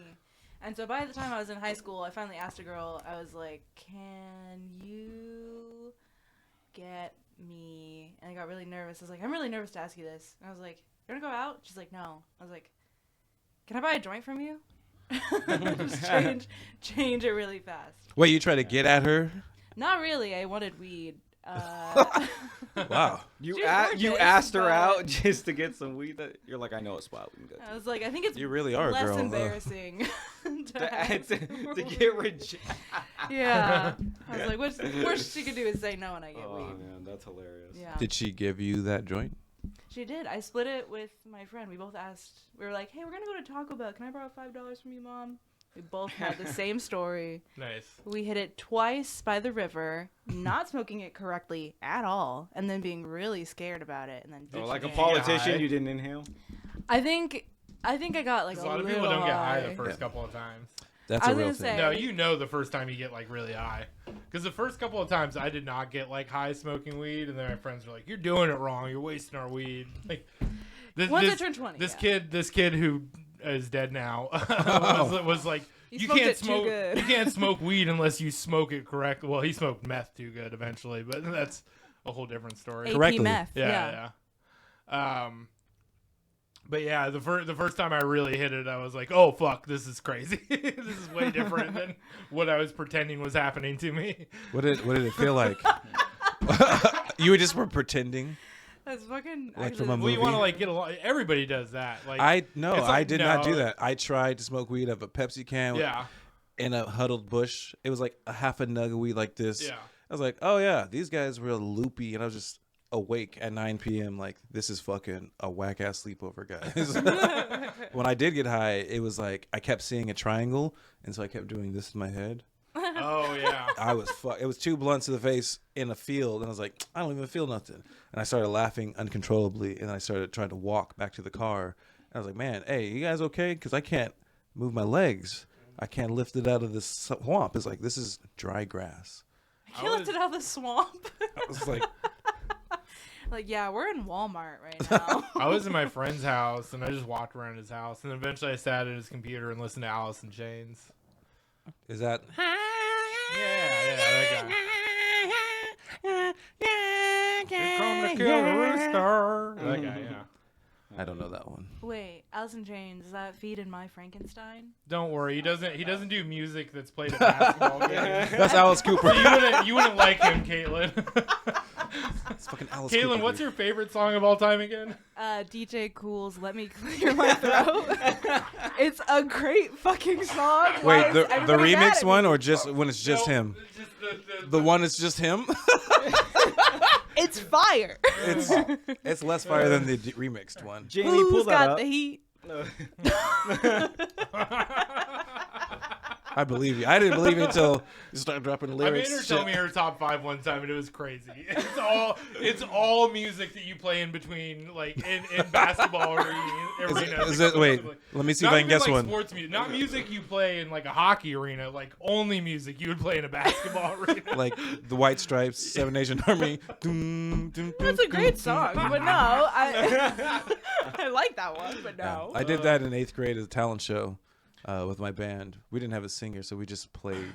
And so by the time I was in high school, I finally asked a girl. I was like, "Can you get me?" And I got really nervous. I was like, "I'm really nervous to ask you this." And I was like, "You wanna go out?" She's like, "No." I was like, "Can I buy a joint from you?" Just change it really fast. Wait, you try to get at her? Not really. I wanted weed. Wow. You She's you gorgeous, asked her but- out just to get some weed. You're like, I know a spot we can go to. I was like, I think it's You really are a less girl, huh? embarrassing to get rejected. Yeah. I was like, worst she could do is say no and I get Oh weed. man, that's hilarious. Yeah. Did she give you that joint? She did. I split it with my friend. We both asked. We were like, hey, we're going to go to Taco Bell. Can I borrow $5 from you, Mom? We both had the same story. Nice. We hit it twice by the river, not smoking it correctly at all, and then being really scared about it. And then Oh, like a Yeah. politician, High. you didn't inhale. I think I got like 'Cause a a lot of little people don't get high high. the first couple of times. That's I a was real gonna thing. say- No, you know the first time you get like really high. Because the first couple of times I did not get like high smoking weed, and then my friends were like, "You're doing it wrong. You're wasting our weed." Like Once I turned 20. this yeah. kid who is dead now was like, He "You smoked can't it too smoke. good." You can't smoke weed unless you smoke it correctly." Well, he smoked meth too good eventually, but that's a whole different story. AP Correctly. meth. Yeah. But yeah, the first time I really hit it, I was like, "Oh fuck, this is crazy. This is way different than what I was pretending was happening to me." What did it feel like? You just were pretending. That's fucking. Like actually, from a Well, you movie? want to like get along. Everybody does that. Like I it's like, did not do no. that. I tried to smoke weed out of a Pepsi can Yeah, in a huddled bush. It was like a half a nug of weed like this. yeah. I was like, oh yeah, these guys were loopy, and I was just awake at 9 p.m. like, this is fucking a whack ass sleepover, guys. When I did get high, it was like I kept seeing a triangle, and so I kept doing this in my head. Oh yeah. I was It was 2 blunts to the face in a field, and I was like, I don't even feel nothing. And I started laughing uncontrollably, and then I started trying to walk back to the car. And I was like, man, hey, you guys okay? Because I can't move my legs. I can't lift it out of this swamp. It's like, this is dry grass. He left it out of the swamp. I was like, Like, yeah, we're in Walmart right now. I was in my friend's house, and I just walked around his house, and eventually I sat at his computer and listened to Alice in Chains. is that? Yeah, that guy. Here come the killer rooster. That guy, yeah. I don't know that one. Wait, Alice in Chains, is that Feed in My Frankenstein? Don't worry, he doesn't do music that's played at basketball games. That's Alice Cooper. So you wouldn't like him, Kaitlin. It's fucking Alice Caitlin, Cooper. what's your favorite song of all time again? DJ Cool's Let Me Clear My Throat. It's a great fucking song. Why Wait, is the everybody mad remix at one me? or just when it's just No, him? Just The one that's just him? It's fire. It's less fire than the remixed one. Jamie, pull Who's that got up. the heat? I believe you. I didn't believe you until you started dropping I lyrics. made her shit. tell me her top 5 one time, and it was crazy. It's all music that you play in between, like in basketball arena. Is it? Wait, let me see if I can guess one. Sports music, not music you play in like a hockey arena, like only music you would play in a basketball arena. Like the White Stripes, Seven Nation Army. Doom, doom, That's a great song, but no, I I like that one, but no. I did that in 8th grade at a talent show with my band. We didn't have a singer, so we just played.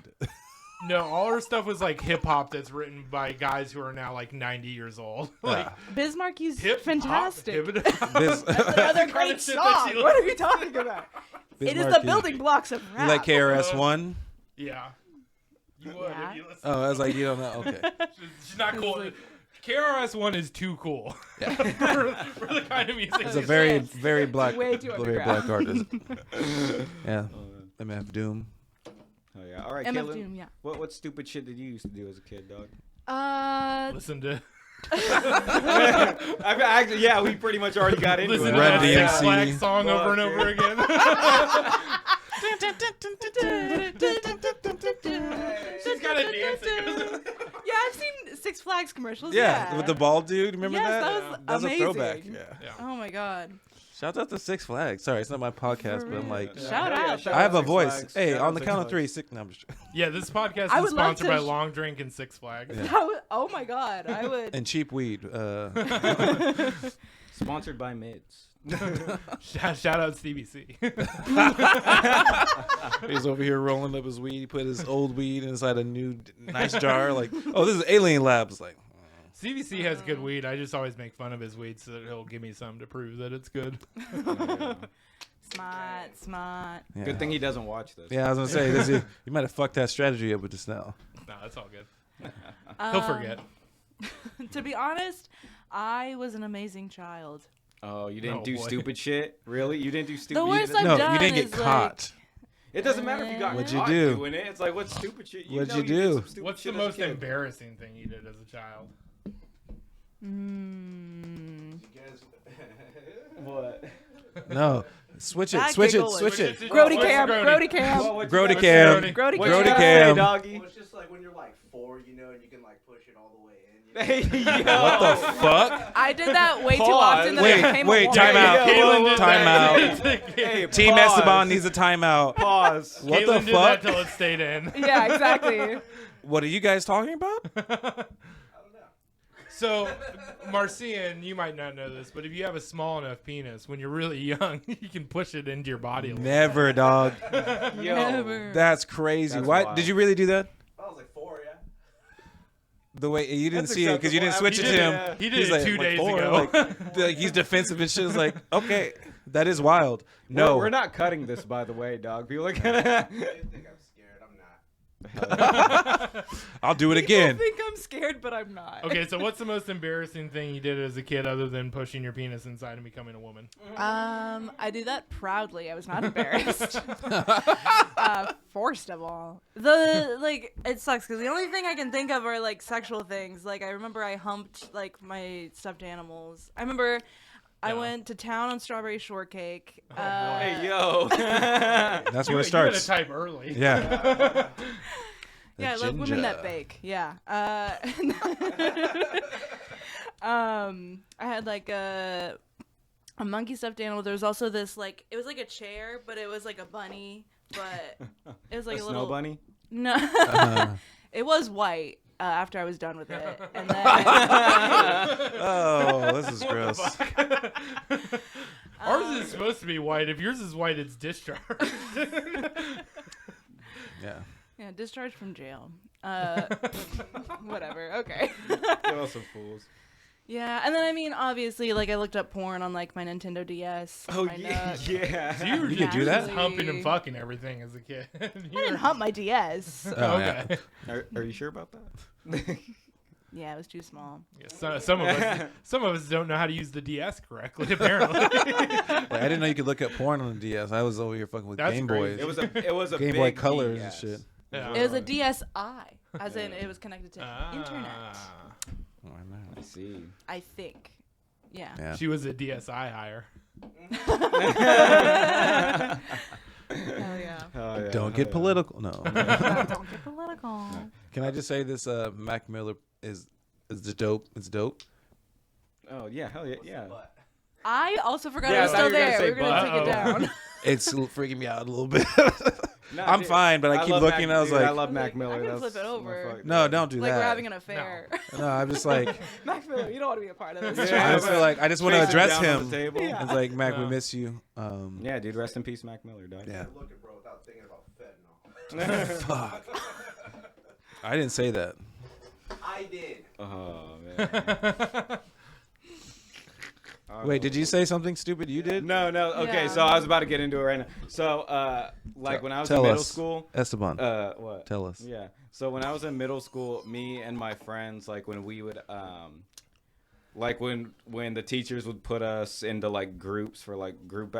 No, all her stuff was like hip hop that's written by guys who are now like 90 years old. Like Bismarck, he's hip fantastic. This, Another kind great of shit that song. she What are you talking about? It is the Bismarck, building blocks of You rap. like KRS-One? Yeah, you would Yeah. if you listen. Oh, I was like, you don't know. Okay. She's not cool. KRS-One is too cool for the kind of music. It's a very, very black, Way too very black artist. underground. Yeah. MF Doom. Oh yeah. All right, MF Kaitlin. Doom, yeah. What stupid shit did you used to do as a kid, dog? Listen to Actually, yeah, we pretty much already got into listen it. to Run that Six DMC. Flags song over and over again. She's got a dancing. Yeah, I've seen Six Flags commercials. Yeah, Yeah, with the bald dude. Remember Yes, that? that was a amazing. throwback. Yeah. Oh my god. Shout out to Six Flags. Sorry, it's not my podcast, but I'm like, Shout out. shout I have a Six voice. Flags. Hey, Shout on out the Six count of Flags. 3, six. No, I'm just Yeah, this podcast I is would love sponsored to by sh- Long Drink and Six Flags. Yeah. That was, oh my god, I would. and cheap weed. Sponsored by Mids. Shout out Stevie C. He's over here rolling up his weed. He put his old weed inside a new nice jar. Like, oh, this is Alien Labs. Like, CVC has good weed. I just always make fun of his weed so that he'll give me some to prove that it's good. Smart. yeah. Good thing he doesn't watch this. Yeah, I was gonna say, you might have fucked that strategy up with just now. No, that's all good. He'll forget. To be honest, I was an amazing child. Oh, you didn't Oh, do boy. stupid shit? Really? You didn't do stupid The worst shit? I've No, done you didn't get is, like- caught. It doesn't matter if you got What'd you caught do? doing it. It's like, what stupid shit? What'd know you did do? some stupid What's the shit as a most kid. embarrassing thing you did as a child? What? No, switch it, That switch it, giggle was- switch it. Grody What's cam. Grody? Grody cam. Grody What's cam. Grody? Grody What cam. you gotta cam. say, doggy? Well, it's just like when you're like 4, you know, and you can like push it all the way in. You know? Hey, yo. What the fuck? I did that way too Pause. often that Wait, I became wait, a time woman. out. Caitlin did Time that. Hey, Team pause. Esteban needs a timeout. Pause. What Caitlin the did that fuck? till it stayed in. Yeah, exactly. What are you guys talking about? So, Marcian, you might not know this, but if you have a small enough penis, when you're really young, you can push it into your body a little. Never, dog. Yo. Never. That's crazy. That's Why wild. did you really do that? I was like 4, yeah. The way you didn't That's see it because you didn't acceptable. switch He it to did him. it. He did He's it like, 2 like, days 4, ago. like he's defensive and shit. Is like, okay, that is wild. No, We're not cutting this, by the way, dog. People are gonna. You think I'm scared? I'm not. I'll do it People again. think I'm scared, but I'm not. Okay, so what's the most embarrassing thing you did as a kid other than pushing your penis inside and becoming a woman? I do that proudly. I was not embarrassed. First of all, it sucks because the only thing I can think of are like sexual things. Like I remember I humped like my stuffed animals. I remember I Yeah. went to town on strawberry shortcake. Hey, yo. That's where it You gotta starts. type early. Yeah. Yeah, I love women ginger. that bake. Yeah. I had like a monkey stuffed animal. There was also this like it was like a chair, but it was like a bunny. But it was like a, a little snow bunny. No, Uh, it was white. after I was done with it, and then Oh, this is gross. Ours is supposed to be white. If yours is white, it's discharged. Yeah. yeah, discharged from jail. Whatever. Okay. Y'all some fools. Yeah, and then I mean, obviously, like I looked up porn on like my Nintendo DS. Oh my yeah, Nook. yeah. So you were You just could do that? humping and fucking everything as a kid. I didn't hump my DS. Oh, yeah. Okay. Are you sure about that? Yeah, it was too small. Yeah, some of us don't know how to use the DS correctly. Apparently, Like, I didn't know you could look at porn on the DS. I was over here fucking with That's Game crazy. Boys. It was a Game big Boy Colors DS. and shit. Yeah. It was a DSi, as in it was connected to internet. Oh, I know. I see. I think. Yeah. Yeah. She was a DSi hire. Hell yeah. Oh, yeah. Don't get political. No. Don't get political. Can I just say this? Mac Miller is the dope. It's dope. Oh yeah, hell yeah, yeah. I also forgot Yeah, it was I thought still you were gonna there. say We were gonna take it butt. down. It's freaking me out a little bit. No, I'm dude, fine, but I keep love looking. Mac, I was dude, like, I love Mac I Miller. can That's flip it my over. fuck- no, don't do Like that. we're having an affair. No, I'm just like, Mac Miller, you don't want to be a part of this. Yeah, I just feel like I just want to Face address down on him. the table. Yeah. It's like, Mac, we No. miss you. Yeah, dude. Rest in peace, Mac Miller, dog. Yeah. Looking, bro, without thinking about fentanyl. Fuck. I didn't say that. I did. Oh man. Wait, did you say something stupid? You did? No, no. Okay, Yeah. so I was about to get into it right now. So, like when I was in Tell middle us. school, Esteban. what? Tell us. Yeah. So when I was in middle school, me and my friends, like when we would, like when the teachers would put us into like groups for like group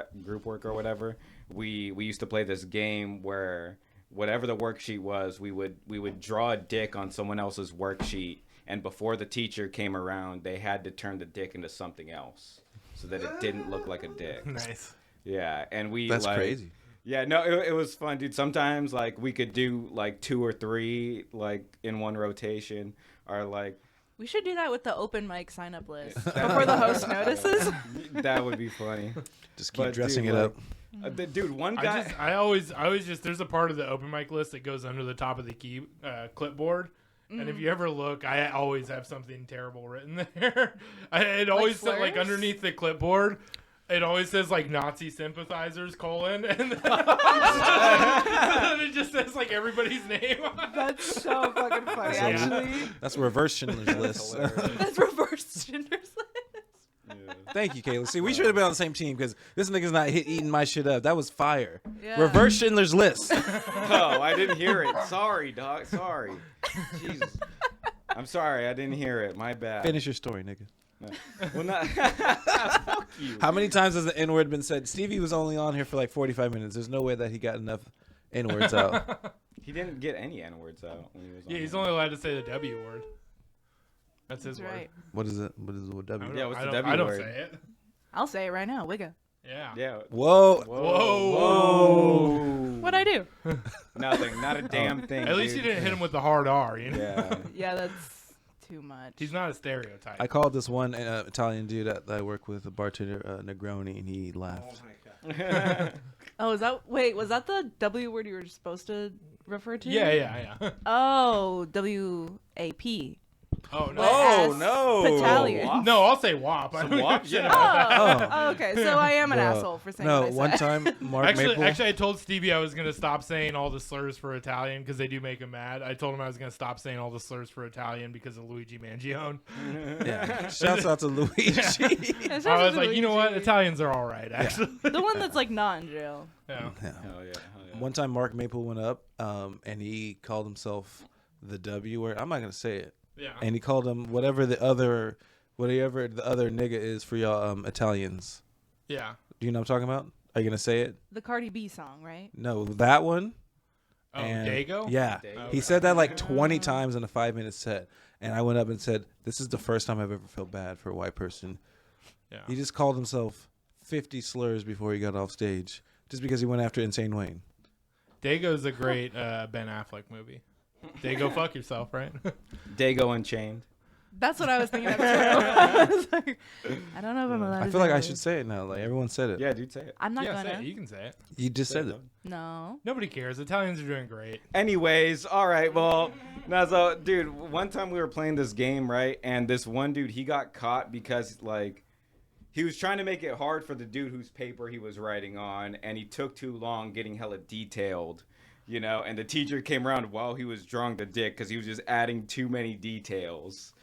work or whatever, we used to play this game where whatever the worksheet was, we would draw a dick on someone else's worksheet, and before the teacher came around, they had to turn the dick into something else so that it didn't look like a dick. Nice. Yeah, and we That's like, crazy. Yeah, no, it was fun, dude. Sometimes like we could do like 2 or 3 like in one rotation, or like We should do that with the open mic sign up list before the host notices. that would be funny. Just keep But, dressing dude, it like, up. Dude, one guy. I always just there's a part of the open mic list that goes under the top of the clipboard. And if you ever look, I always have something terrible written there. It always says like slurs? underneath the clipboard. It always says like Nazi sympathizers : and then it just says like everybody's name. That's so fucking funny, Yeah. actually. That's reverse Schindler's List. hilarious. That's reverse Schindler's List. Yeah. Thank you, Kayla. See, we should have been on the same team because this nigga's not eating my shit up. That was fire. Yeah. Reverse Schindler's List. Oh, I didn't hear it. Sorry, dog. Sorry. Jesus. I'm sorry. I didn't hear it. My bad. Finish your story, nigga. No. Well, not. Fuck you. How many times has the N word been said? Stevie was only on here for like 45 minutes. There's no way that he got enough N words out. He didn't get any N words out when he was on. Yeah, he's there. only allowed to say the W word. That's his That's word. right. What is it? What is the I W? don't- Yeah, what's I the don't- W I don't word? say it. I'll say it right now. Wigga. Yeah. Yeah. Whoa. Whoa. What'd I do? Nothing. Not a damn thing. At least you dude. didn't hit him with the hard R, you know? Yeah. Yeah, that's too much. He's not a stereotype. I called this one Italian dude that I work with, a bartender, Negroni, and he Oh laughed. my god. Oh, is that was that the W word you were supposed to refer to? yeah. Oh, WAP. Oh, no. Wet ass no. Battalion. No, I'll say WAP. I Some don't WAP? give a shit Yeah. about that. Oh, okay. So I am an Bro. asshole for saying No, what I one said. time, Mark Maple. Actually, I told Stevie I was going to stop saying all the slurs for Italian because they do make him mad. I told him I was going to stop saying all the slurs for Italian because of Luigi Mangione. yeah. Shouts out to Luigi. It sounds I was like like, you know what? Luigi. Italians are all right, actually. The one that's like not in jail. Yeah. Yeah. Hell yeah. Hell yeah. One time, Mark Maple went up, and he called himself the W word. I'm not gonna say it. Yeah. And he called him whatever the other nigga is for y'all Italians. Yeah. Do you know what I'm talking about? Are you gonna say it? The Cardi B song, right? No, that one. Oh, And- Dago? Yeah. Dago. He said that like 20 times in a 5-minute set. And I went up and said, this is the first time I've ever felt bad for a white person. Yeah. He just called himself 50 slurs before he got off stage just because he went after Insane Wayne. Dago's a great Ben Affleck movie. Dago, fuck yourself, right? Dago Unchained. That's what I was thinking of too. I was like, I don't know if I'm allowed. I feel like I should say it now. Like everyone said it. Yeah, dude, say it. I'm not Yeah, say gonna. it. You can say it. You just said it. No. Nobody cares. Italians are doing great. Anyways, all right. Well, now, so, dude, one time we were playing this game, right? And this one dude, he got caught because, like, he was trying to make it hard for the dude whose paper he was writing on, and he took too long getting hella detailed, you know? And the teacher came around while he was drawing the dick because he was just adding too many details.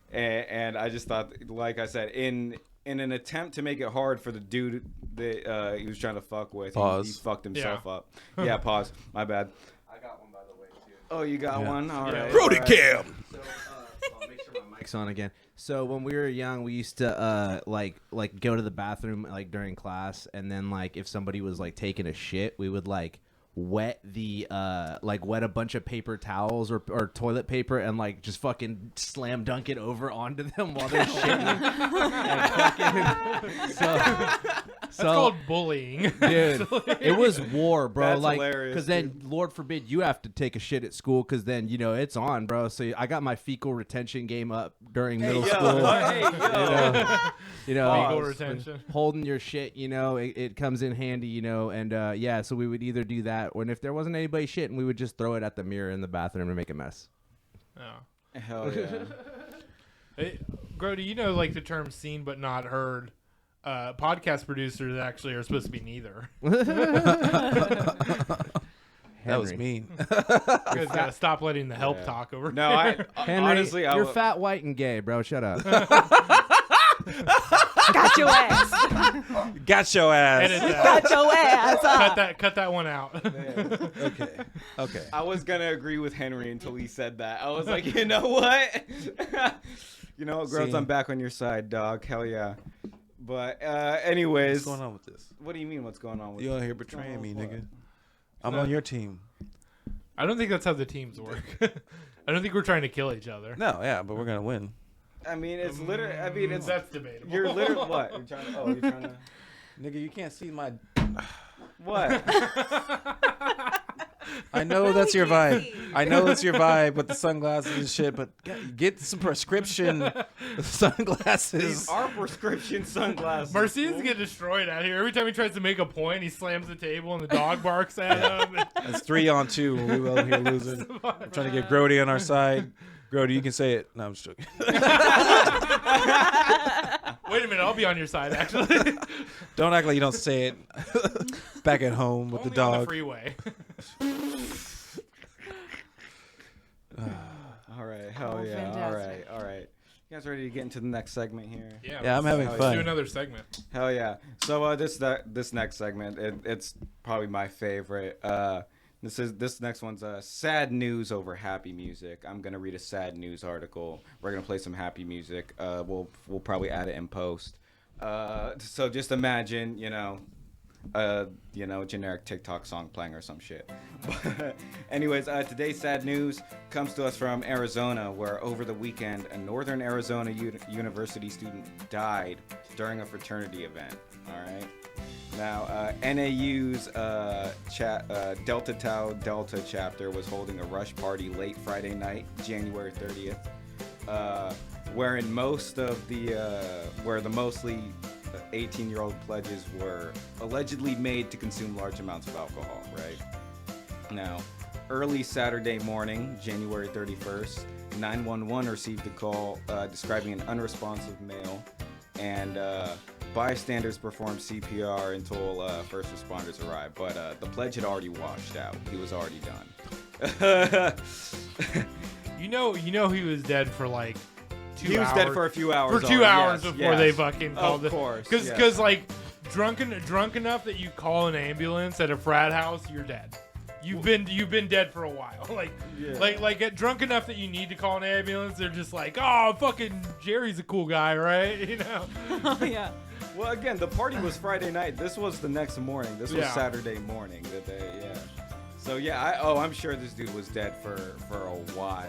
And I just thought, like I said, in an attempt to make it hard for the dude that he was trying to fuck with, he fucked himself up. Yeah, pause. My bad. I got one, by the way, too. Oh, you got one? All right. Brody Cam. So, I'll make sure my Mic's on again. So when we were young, we used to like go to the bathroom like during class, and then like if somebody was like taking a shit, we would like wet a bunch of paper towels or toilet paper and like just fucking slam dunk it over onto them while they're shitting. That's called bullying. Dude, it was war, bro. That's like, hilarious, because then, Lord forbid, you have to take a shit at school, because then it's on, bro. So I got my fecal retention game up during middle school. You know, Fecal retention. holding your shit, it comes in handy, and so we would either do that, or if there wasn't anybody shitting, we would just throw it at the mirror in the bathroom and make a mess. Oh. Hell yeah. Hey, Grody, you know, like the term "seen but not heard." Podcast producers actually are supposed to be neither. That was mean. You guys gotta stop letting the help talk over. No, Henry, honestly, you're fat, white, and gay, bro. Shut up. Got your ass. Got your ass. Edit that. Got your ass. Cut that one out. Okay. I was gonna agree with Henry until he said that. I was like, you know what? You know what, girls? See? I'm back on your side, dog. Hell yeah. But anyways, What's going on with this? what do you mean? What's going on with? You out here betraying me, What? nigga. I'm on your team. I don't think that's how the teams work. I don't think we're trying to kill each other. No, yeah, but we're gonna win. I mean, it's literally. I mean, it's. That's debatable. You're literally what? You're trying to. Oh, you're trying to. Nigga, you can't see my. What? I know that's your vibe. I know it's your vibe with the sunglasses and shit, but get some prescription sunglasses. These are prescription sunglasses. Marcian's get destroyed out here. Every time he tries to make a point, he slams the table and the dog barks at him. It's 3-on-2 when we over here losing. I'm trying to get Grody on our side. Grody, you can say it. No, I'm just joking. Wait a minute, I'll be on your side, actually. Don't act like you don't say it back at home with Only the on the dog. freeway. All right. Hell Oh, yeah. fantastic. All right. You guys ready to get into the next segment here? Yeah, I'm having let's fun. do another segment. Hell yeah. So this next segment, it's probably my favorite. This next one's sad news over happy music. I'm gonna read a sad news article. We're gonna play some happy music. We'll probably add it in post. So just imagine, generic TikTok song playing or some shit. But anyways, today's sad news comes to us from Arizona, where over the weekend a Northern Arizona University student died during a fraternity event. All right. Now, NAU's Delta Tau Delta chapter was holding a rush party late Friday night, January 30th, where the mostly 18-year-old pledges were allegedly made to consume large amounts of alcohol, right? Now, early Saturday morning, January 31st, 911 received a call describing an unresponsive male, and bystanders performed CPR until first responders arrived, but the pledge had already washed out. He was already done. You know he was dead for like 2 hours. He was dead for a few hours. For 2 hours yes, before yes. they fucking called it. Of course. Because like drunk enough that you call an ambulance at a frat house, you're dead. You've been dead for a while. Like get drunk enough that you need to call an ambulance. They're just like, oh, fucking Jerry's a cool guy, right? You know. Oh yeah. Well, again, the party was Friday night. This was the next morning. This was Yeah. Saturday morning. So yeah, I'm sure this dude was dead for a while.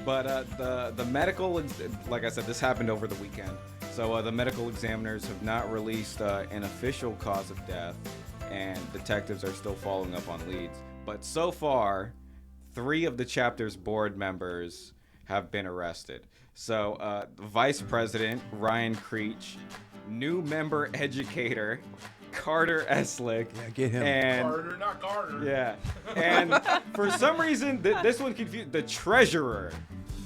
But the medical, like I said, this happened over the weekend. So the medical examiners have not released an official cause of death, and detectives are still following up on leads. But so far, 3 of the chapter's board members have been arrested. So, Vice President Ryan Creech, new member educator Carter Eslick, Yeah, get him. and Carter, not Carter. yeah, and for some reason this one confused the treasurer.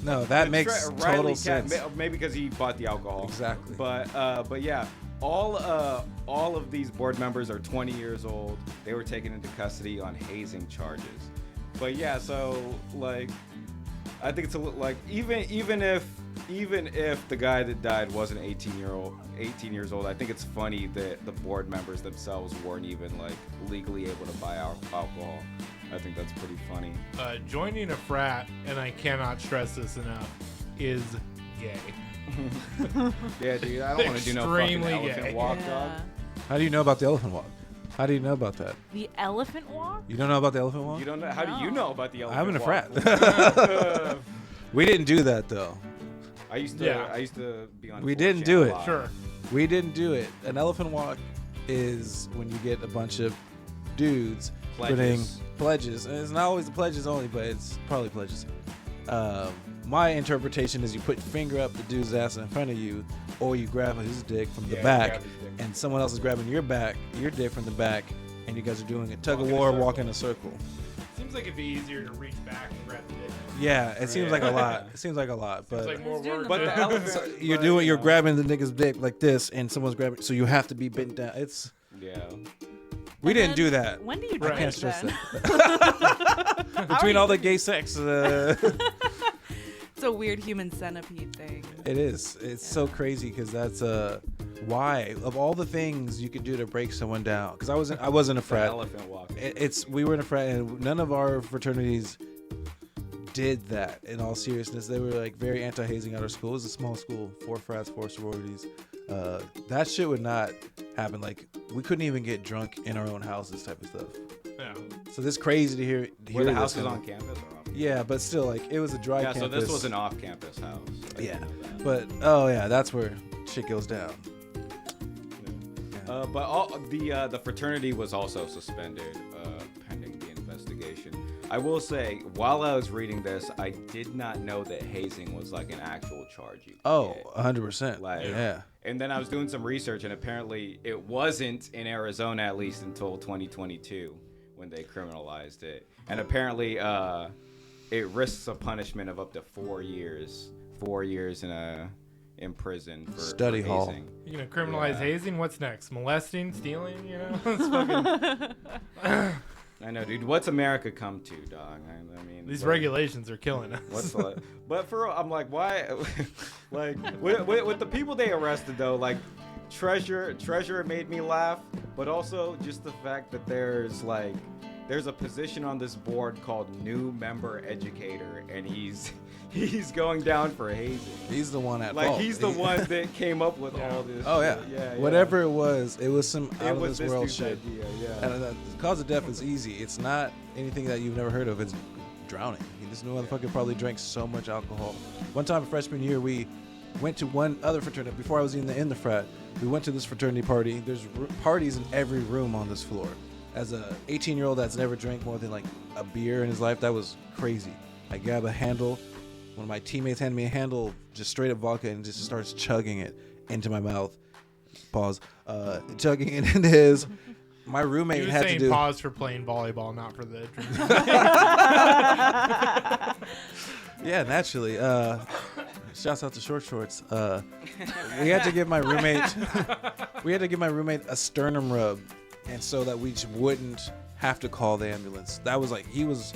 No, that makes total Riley sense. Maybe because he bought the alcohol. Exactly. But yeah, all of these board members are 20 years old. They were taken into custody on hazing charges. But yeah, so like, I think it's a little like even if the guy that died wasn't 18 years old, I think it's funny that the board members themselves weren't even like legally able to buy alcohol. I think that's pretty funny. Joining a frat, and I cannot stress this enough, is gay. Yeah, dude, I don't want to do no fucking Extremely elephant gay. walk, dog. How do you know about the elephant walk? How do you know about that? The elephant walk? You don't know about the elephant walk? You don't know? How do you know about the elephant I'm in a walk? frat. We didn't do that though. I used to be on. We 4chan didn't do a it. lot. Sure. We didn't do it. An elephant walk is when you get a bunch of dudes putting Pledges. pledges. And it's not always the pledges only, but it's probably pledges. My interpretation is you put your finger up the dude's ass in front of you, or you grab his dick from the Yeah, back, grab his dick. and someone else is grabbing your dick from the back, and you guys are doing a tug Walk of in a war, circle. walk in a circle. Seems like it'd be easier to reach back and grab the dick. Yeah, it seems Yeah. like a lot. It seems like a lot, but It's like more Who's doing work. the But the most? elephant. so but, you're know, grabbing the nigga's dick like this, and someone's grabbing. So you have to be bent down. It's Yeah. we And didn't then, do that. When do you Right. drink I can't stress then? that. Between all the gay sex, It's a weird human centipede thing. it is. It's so crazy because that's why of all the things you could do to break someone down. Because I wasn't a The frat. elephant walk. We were in a frat, and none of our fraternities did that. In all seriousness, they were like very anti-hazing at our school. It was a small school, 4 frats, 4 sororities. That shit would not happen. Like we couldn't even get drunk in our own houses, type of stuff. Yeah. So this crazy to hear. Were the this houses from- on campus or off? Yeah, but still, like it was a dry Yeah, campus. so this was an off-campus house. I Yeah, didn't know that. but oh yeah, that's where shit goes down. But the fraternity was also suspended pending the investigation. I will say, while I was reading this, I did not know that hazing was like an actual charge. You could Oh, get. 100%. Like, Yeah. And then I was doing some research, and apparently it wasn't in Arizona, at least until 2022, when they criminalized it. And apparently, it risks a punishment of up to 4 years. 4 years in prison for Study hall. hazing. You gonna criminalize Yeah. hazing? What's next? Molesting, stealing? You know, it's fucking. I know, dude. What's America come to, dog? I mean, These what- regulations are killing us. What's the, but for real, I'm like, why? Like, with the people they arrested though, like, Treasurer made me laugh, but also just the fact that there's a position on this board called new member educator, and he's going down for hazing. He's the one at Like fault. he's the one that came up with all this. Oh yeah. yeah. Whatever it was some It out of was this world dude's shit. idea, yeah. And the cause of death is easy. It's not anything that you've never heard of. It's drowning. This motherfucker probably drank so much alcohol. One time freshman year, we went to one other fraternity. Before I was in the frat, we went to this fraternity party. There's parties in every room on this floor. As a 18-year-old that's never drank more than like a beer in his life, that was crazy. I grab a handle. One of my teammates handed me a handle, just straight up vodka, and just starts chugging it into my mouth. Pause. Chugging it into his. My roommate He was had to saying do. pause for playing volleyball, not for the drinking. Yeah, naturally. Shouts out to Short Shorts. We had to give my roommate a sternum rub, and so that we just wouldn't have to call the ambulance. That was like he was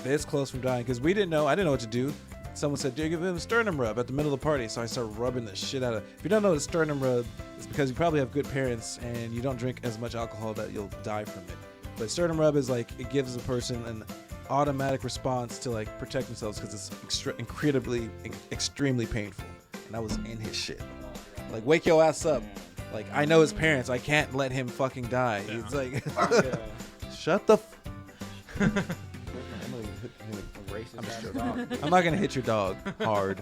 this close from dying because we didn't know. I didn't know what to do. Someone said, "Do you give him a sternum rub at the middle of the party?" So I started rubbing the shit out of. If you don't know what a sternum rub, it's because you probably have good parents and you don't drink as much alcohol that you'll die from it. But sternum rub is like it gives a person an automatic response to like protect themselves because it's extremely painful. And I was in his shit. Like wake your ass up. Like I know his parents. I can't let him fucking die. Yeah. It's like Yeah. shut the. Racist ass dog. I'm not gonna hit your dog hard.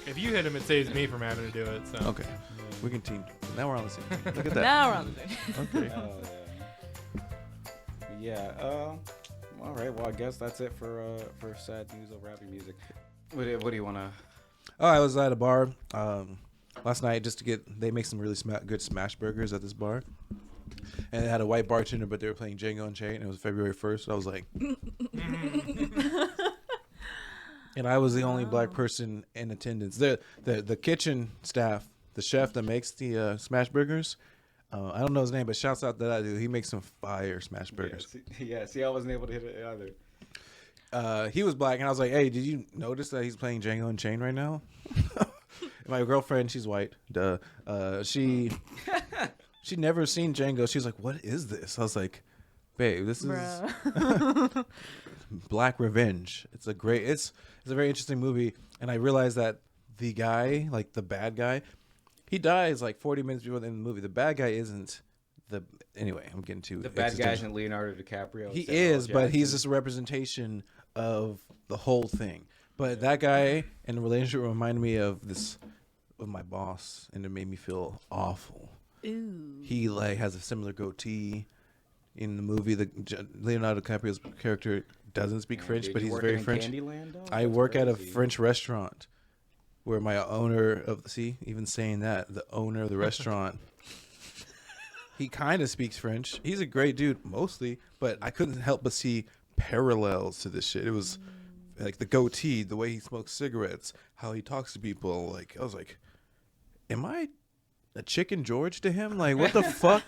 If you hit him, it saves me from having to do it. So Okay, we can team. Now we're on the same. Look at that. Now we're on the thing. Okay. Oh, yeah. Yeah. All right. Well, I guess that's it for sad news over happy music. What do you want to? Oh, I was at a bar last night just to they make some really good smash burgers at this bar. And they had a white bartender, but they were playing Django Unchained. And it was February 1st. So I was like, and I was the only black person in attendance. The kitchen staff, the chef that makes the smash burgers, I don't know his name, but shouts out to that dude. He makes some fire smash burgers. See, I wasn't able to hit it either. He was black, and I was like, hey, did you notice that he's playing Django Unchained right now? My girlfriend, she's white. Duh. She never seen Django. She was like, what is this? I was like, babe, this is Black Revenge. It's a very interesting movie. And I realized that the guy, like the bad guy, he dies like 40 minutes before the end of the movie. The bad guy isn't anyway, I'm getting too the bad guy isn't Leonardo DiCaprio. He is, but he's just a representation of the whole thing. But that guy and the relationship reminded me of my boss, and it made me feel awful. Ooh. He like has a similar goatee in the movie. Leonardo DiCaprio's character doesn't speak French, but he's very French. I work at a French restaurant where my owner even saying that, the owner of the restaurant, he kind of speaks French. He's a great dude mostly, but I couldn't help but see parallels to this shit. It was like the goatee, the way he smokes cigarettes, how he talks to people. Like I was like, am I a Chicken George to him? Like, what the fuck?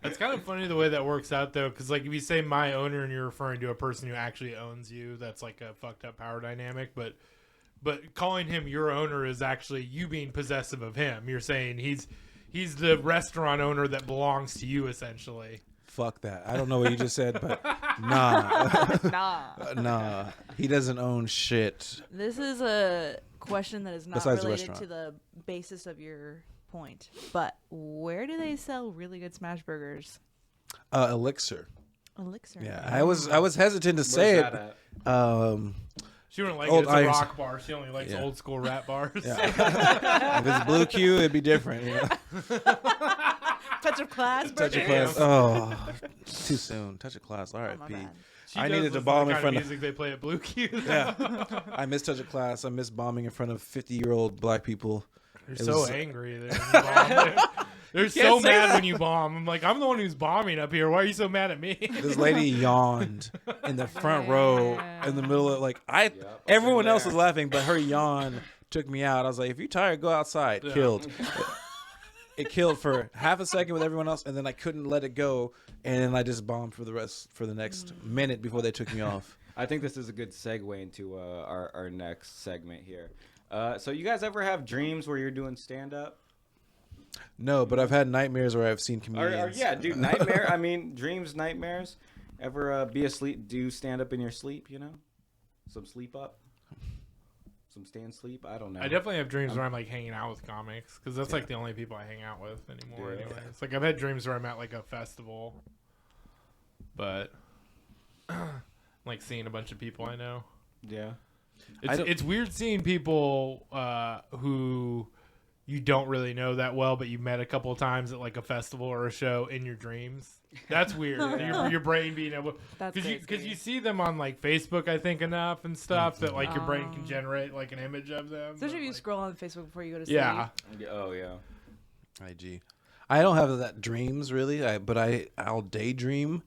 It's kind of funny the way that works out, though, because, like, if you say my owner and you're referring to a person who actually owns you, that's, like, a fucked up power dynamic. But calling him your owner is actually you being possessive of him. You're saying he's the restaurant owner that belongs to you, essentially. Fuck that. I don't know what you just said, but nah. Nah. He doesn't own shit. This is a question that is not Besides the related restaurant. to the basis of your point. But where do they sell really good smash burgers? Elixir. Elixir. Yeah, I was hesitant to say it. That at? She wouldn't like Old it. It's a Irons. rock bar. She only likes old school rap bars. Yeah. If it's Blue Q, it'd be different. You know? Touch of class. Touch of burger? class. Oh, too soon. Touch of class. Oh, my R.I.P. bad. She I does needed to listen bomb the in kind front of of. music they play at Blue Q. Yeah, I miss Touch of Class. I miss bombing in front of 50-year-old black people. They're It so was- angry. They're so say mad that. when you bomb. I'm like, I'm the one who's bombing up here. Why are you so mad at me? This lady yawned in the front row in the middle of everyone else was laughing, but her yawn took me out. I was like, if you're tired, go outside. Yeah. Killed. It killed for half a second with everyone else, and then I couldn't let it go, and then I just bombed for the next minute before they took me off. I think this is a good segue into our next segment here. So you guys ever have dreams where you're doing stand-up? No, but I've had nightmares where I've seen comedians. Yeah, dude, nightmare. I mean, dreams, nightmares. Ever be asleep, do stand-up in your sleep, you know? Some sleep up? Some stand sleep? I don't know. I definitely have dreams where I'm like hanging out with comics because that's like the only people I hang out with anymore. Yeah. Anyway, it's like I've had dreams where I'm at like a festival, but like seeing a bunch of people I know. Yeah. It's weird seeing people who you don't really know that well, but you've met a couple of times at like a festival or a show in your dreams. That's weird. your brain being able, That's because you see them on like Facebook, I think, enough and stuff that like your brain can generate like an image of them. Especially if you like, scroll on Facebook before you go to sleep. yeah. Oh, yeah. IG. I don't have that dreams really, but I'll daydream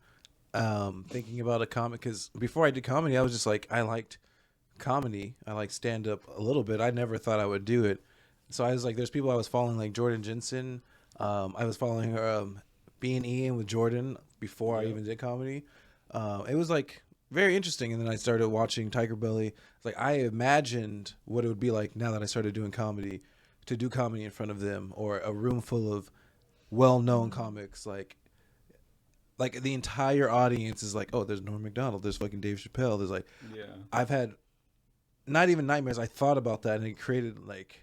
thinking about a comic, because before I did comedy, I was just like, I liked comedy. I like stand up a little bit. I never thought I would do it. So I was like, there's people I was following, like Jordan Jensen. I was following her, being Ian with Jordan before I even did comedy. It was like very interesting. And then I started watching Tiger Belly. It's like, I imagined what it would be like now that I started doing comedy, to do comedy in front of them, or a room full of well-known comics. Like the entire audience is like, oh, there's Norm Macdonald, there's fucking Dave Chappelle. There's like, Yeah. I've had not even nightmares. I thought about that, and it created like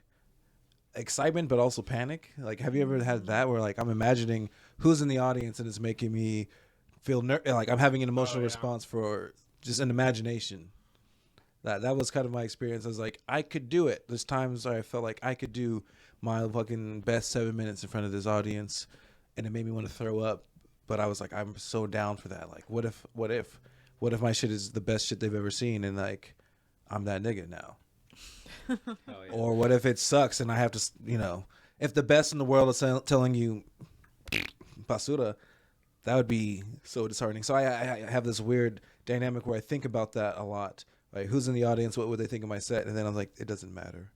excitement, but also panic. Like, have you ever had that where like I'm imagining who's in the audience, and it's making me feel like I'm having an emotional response for just an imagination. That was kind of my experience. I was like, I could do it. There's times where I felt like I could do my fucking best 7 minutes in front of this audience, and it made me want to throw up. But I was like, I'm so down for that. Like, what if what if my shit is the best shit they've ever seen, and like I'm that nigga now? Oh, yeah. Or what if it sucks and I have to, if the best in the world is telling you basura, that would be so disheartening. So I have this weird dynamic where I think about that a lot. Like, who's in the audience? What would they think of my set? And then I'm like, it doesn't matter.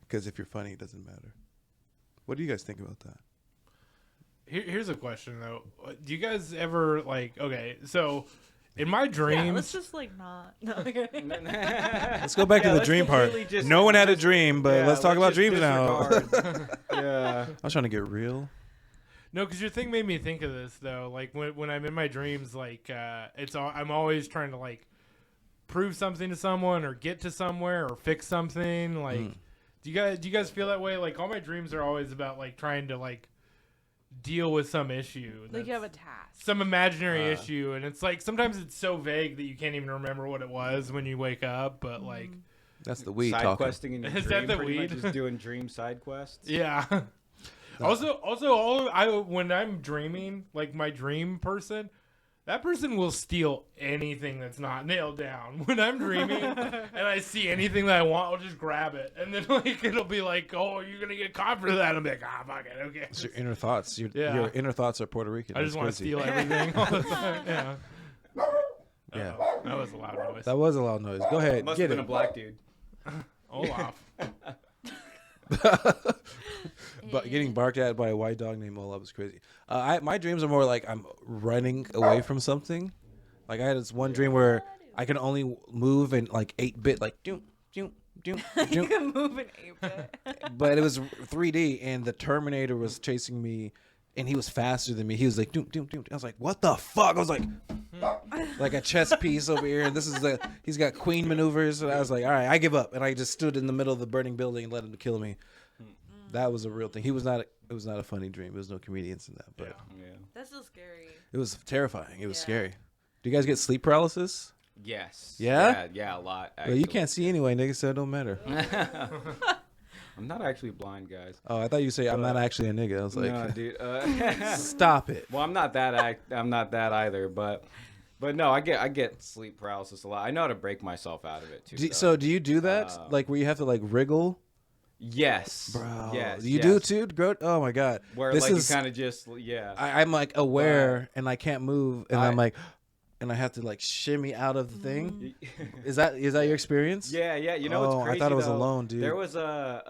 Because if you're funny, it doesn't matter. What do you guys think about that? Here's a question, though. Do you guys ever, like, okay, so in my dreams... Yeah, let's just, like, not. No, okay. Let's go back to the let's dream part. completely just- No one had a dream, but Yeah, let's talk about just dreams now. disregard. Yeah. I was trying to get real. No, because your thing made me think of this, though. Like, when I'm in my dreams, like, I'm always trying to, like, prove something to someone or get to somewhere or fix something. Like, do you guys feel that way? Like, all my dreams are always about, like, trying to, like, deal with some issue. Like you have a task. Some imaginary issue, and it's like sometimes it's so vague that you can't even remember what it was when you wake up. But like, That's the weed Side talking. questing in your Is dream, that the pretty much weed? just doing dream side quests. yeah. Also, when I'm dreaming, like my dream person, that person will steal anything that's not nailed down. When I'm dreaming and I see anything that I want, I'll just grab it, and then like it'll be like, "Oh, you're gonna get caught for that." I'm like, "Ah, fuck it, okay." It's your inner thoughts. Your inner thoughts are Puerto Rican. I just want That's to crazy. steal everything all the time. Yeah. Yeah. That was a loud noise. That was a loud noise. Go ahead. Must Get have been it. a black dude. Olaf. But getting barked at by a white dog named Olaf was crazy. My dreams are more like I'm running away from something. Like I had this one dream where I can only move in like 8-bit, like doom, doom, doom, You doom. can move an 8-bit. But it was 3D, and the Terminator was chasing me, and he was faster than me. He was like doom, doom, doom. I was like, what the fuck? I was like a chess piece over here. And he's got queen maneuvers, and I was like, all right, I give up, and I just stood in the middle of the burning building and let him kill me. That was a real thing. It was not a funny dream. There was no comedians in that, but Yeah. That's so scary. it was terrifying. It was Yeah. scary. Do you guys get sleep paralysis? Yes. Yeah? Yeah, a lot. Well, you can't see anyway, nigga, so it don't matter. I'm not actually blind, guys. Oh, I thought you say I'm not actually a nigga. I was like, no, dude. stop it. Well, I'm not that. I'm not that either. But no, I get sleep paralysis a lot. I know how to break myself out of it too. So do you do that? Like where you have to like wriggle? Yes, Bro, yes, you yes. do too, bro. Oh my god, Where this like is you kind of just I'm like aware and I can't move, and I'm I- like, and I have to like shimmy out of the thing. Is that your experience? Yeah. You know what's Oh, crazy? I thought it was though? alone, dude. There was a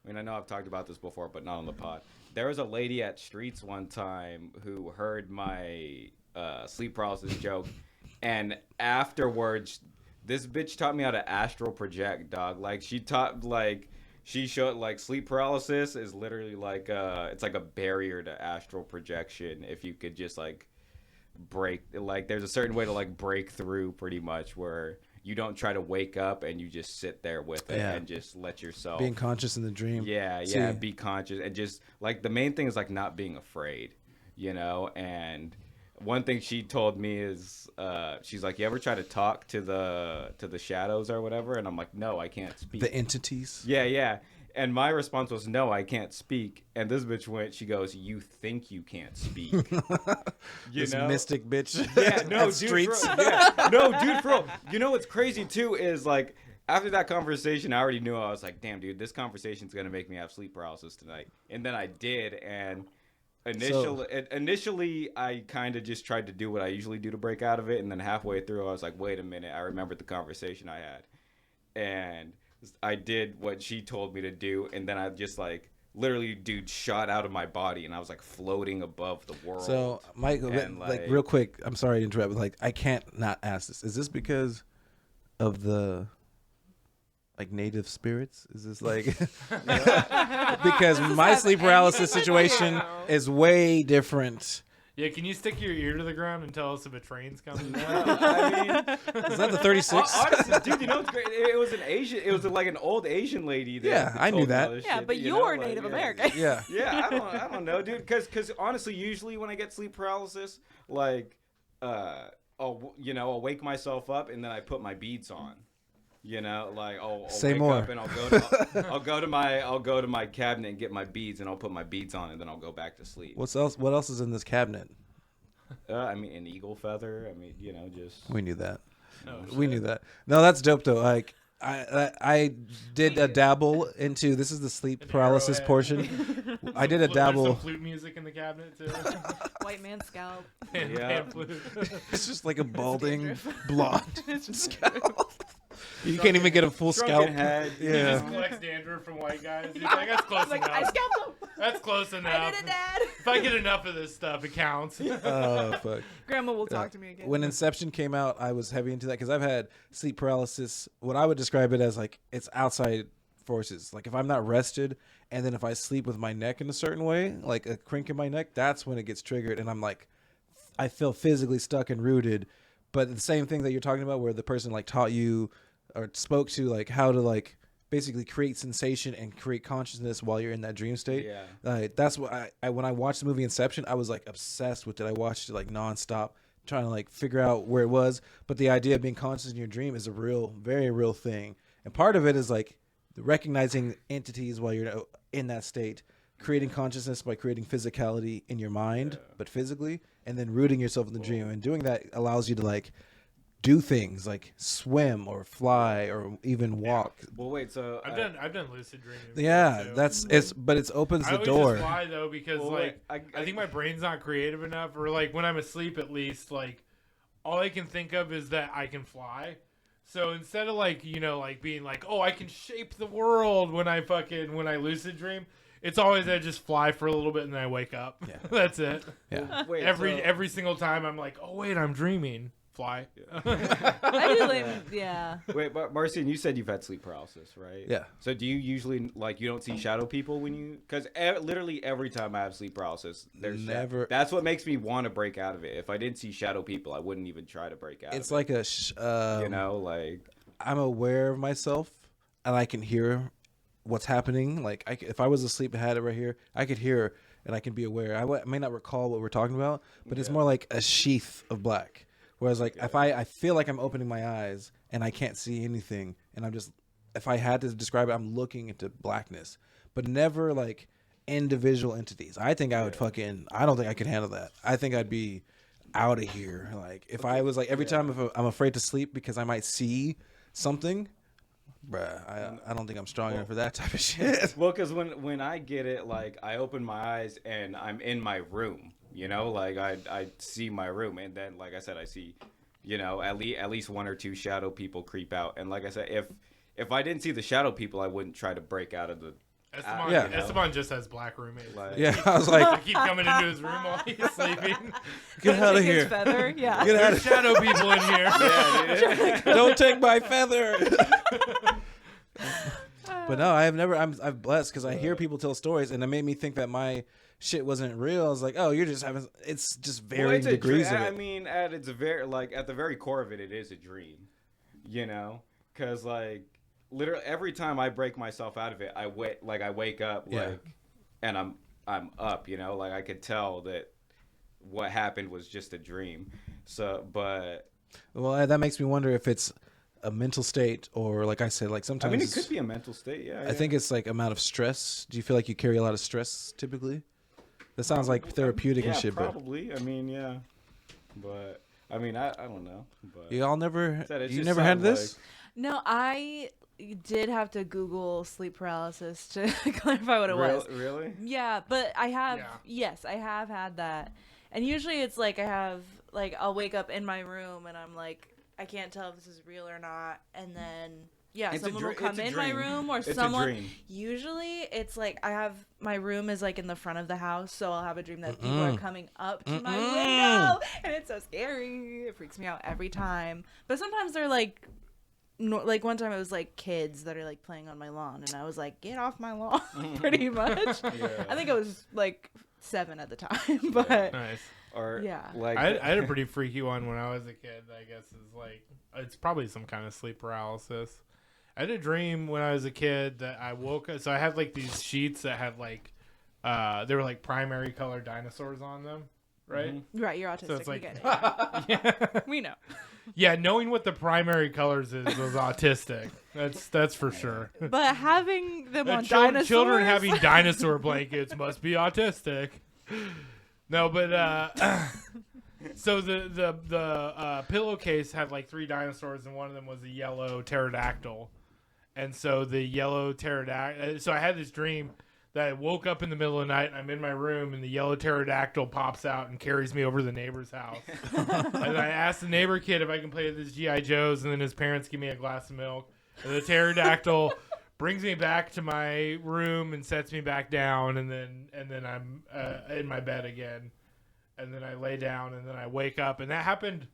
I mean, I know I've talked about this before, but not on the pod. There was a lady at Streets one time who heard my sleep paralysis joke, and afterwards, this bitch taught me how to astral project, dog. Like she showed like sleep paralysis is literally like it's like a barrier to astral projection. If you could just like break, like there's a certain way to like break through pretty much where you don't try to wake up and you just sit there with it and just let yourself Being conscious in the dream. yeah, be conscious and just like the main thing is like not being afraid, you know. And one thing she told me is she's like, you ever try to talk to the shadows or whatever? And I'm like, no, I can't speak. The entities. Yeah. And my response was, no, I can't speak. And this bitch she goes, you think you can't speak. This mystic bitch. Yeah, no, at dude, Streets. for real. You know what's crazy too is like after that conversation, I already knew. I was like, damn, dude, this conversation's gonna make me have sleep paralysis tonight. And then I did, and initially I kind of just tried to do what I usually do to break out of it, and then halfway through I was like, wait a minute, I remembered the conversation I had, and I did what she told me to do, and then I just like literally, dude, shot out of my body, and I was like floating above the world. So, Mike, And, like like- real quick, I'm sorry to interrupt, but like I can't not ask this. Is this because of the like native spirits? Is this like because my have sleep paralysis anything to do situation is way different. Yeah, can you stick your ear to the ground and tell us if a train's coming? I mean, Is that the 36? honestly, dude, you know what's great? It was an Asian. It was like an old Asian lady. Yeah, I knew told me that. all this Yeah, shit, but you you know, were like, Native yeah. American. Yeah. Yeah, I don't know, dude. Because honestly, usually when I get sleep paralysis, like, I'll wake myself up and then I put my beads on. You know, like I'll Say wake more. up and I'll go to my cabinet and get my beads and I'll put my beads on and then I'll go back to sleep. What else is in this cabinet? I mean, an eagle feather. I mean, just. We knew that. Oh, We knew that. No, that's dope though. Like I did a dabble into this is the sleep An paralysis arrowhead. portion. I did a There's dabble. some flute music in the cabinet too. White man scalp. and, Yeah. and flute. It's just like a balding dandruff. blonde It's just scalp. You can't even get a full scalp. Shrunken head. He Yeah. just collects dandruff from white guys. He's like, that's close like, enough. I scalped him. That's close I enough. did it, Dad. If I get enough of this stuff, it counts. Oh fuck. Grandma will Yeah. talk to me again. When Inception came out, I was heavy into that because I've had sleep paralysis. What I would describe it as like it's outside forces. Like if I'm not rested, and then if I sleep with my neck in a certain way, like a crink in my neck, that's when it gets triggered, and I'm like, I feel physically stuck and rooted. But the same thing that you're talking about, where the person like taught you or spoke to like how to like basically create sensation and create consciousness while you're in that dream state. Yeah. That's what I when I watched the movie Inception, I was like obsessed with it. I watched it like nonstop, trying to like figure out where it was. But the idea of being conscious in your dream is a real, very real thing. And part of it is like recognizing entities while you're in that state, creating consciousness by creating physicality in your mind, but physically, and then rooting yourself in the dream. And doing that allows you to like do things like swim or fly or even walk. Well, wait. So I've done lucid dreaming. before, Yeah, too. but it opens I the always door. just fly though because Well, like wait, I think my brain's not creative enough, or like when I'm asleep at least, like all I can think of is that I can fly. So instead of like like being like, oh, I can shape the world when I lucid dream, it's always I just fly for a little bit and then I wake up. Yeah. That's it. Yeah. wait, Every single time I'm like, oh wait, I'm dreaming. Fly. I do like, yeah. Wait, but Marcian, you said you've had sleep paralysis, right? Yeah. So do you usually like you don't see shadow people when you? Because literally every time I have sleep paralysis, there's Never- That's what makes me want to break out of it. If I didn't see shadow people, I wouldn't even try to break out. It's of like a like I'm aware of myself and I can hear what's happening. Like if I was asleep and had it right here, I could hear and I can be aware. I may not recall what we're talking about, but it's more like a sheath of black. Whereas like if I feel like I'm opening my eyes and I can't see anything, and I'm just, if I had to describe it, I'm looking into blackness, but never like individual entities. I think I would I don't think I could handle that. I think I'd be out of here. Like if I was like every time if I'm afraid to sleep because I might see something, bruh, I don't think I'm strong enough for that type of shit. well, because when I get it, like I open my eyes and I'm in my room. Like I see my room, and then like I said, I see, at least one or two shadow people creep out. And like I said, if I didn't see the shadow people, I wouldn't try to break out of the. Esteban, Yeah. Esteban just has black roommates. Like, Yeah, I was like, I keep coming into his room while he's sleeping. get out of Take his here. feather, yeah. Get out There's shadow people in here. yeah, dude. Don't take my feather. But no, I'm blessed because I hear people tell stories, and it made me think that my shit wasn't real. I was like, oh, you're just having. It's just Well, varying it's a degrees dream. of I it. mean, at the very core of it, it is a dream. Because like literally every time I break myself out of it, I wake up Yeah. and I'm up. Like I could tell that what happened was just a dream. So, but Well, that makes me wonder if it's a mental state or, like I said, like sometimes. I mean, it could be a mental state. Yeah, I think it's like amount of stress. Do you feel like you carry a lot of stress typically? That sounds like therapeutic and shit, probably. I mean, yeah, but I mean, I don't know. But but you all never. Said it You just never had sounds this? No, I did have to Google sleep paralysis to clarify what it was. Really? Yeah, but I have, Yeah. yes, I have had that. And usually it's like I'll wake up in my room and I'm like, I can't tell if this is real or not. And then, It's a someone will dr- come it's a in my dream. room or It's a someone. dream. Usually it's like my room is like in the front of the house. So I'll have a dream that people are coming up to my window. And it's so scary. It freaks me out every time. But sometimes they're like, like one time it was like kids that are like playing on my lawn. And I was like, get off my lawn, pretty much. Yeah. I think I was like 7 at the time, but Nice. Or Yeah. like I had a pretty freaky one when I was a kid. I guess is like it's probably some kind of sleep paralysis. I had a dream when I was a kid that I woke up. So I had like these sheets that had like they were like primary color dinosaurs on them, right? right, you're autistic. So it's we like get it. yeah. We know. Yeah, knowing what the primary colors is was autistic. That's for sure. But having them on dinosaurs. Children having dinosaur blankets must be autistic. No, but So the pillowcase had like 3 dinosaurs, and one of them was a yellow pterodactyl. And so the yellow pterodactyl. So I had this dream that I woke up in the middle of the night, and I'm in my room, and the yellow pterodactyl pops out and carries me over to the neighbor's house. And I asked the neighbor kid if I can play with his G.I. Joes, and then his parents give me a glass of milk. And the pterodactyl brings me back to my room and sets me back down, and then I'm in my bed again. And then I lay down, and then I wake up, and that happened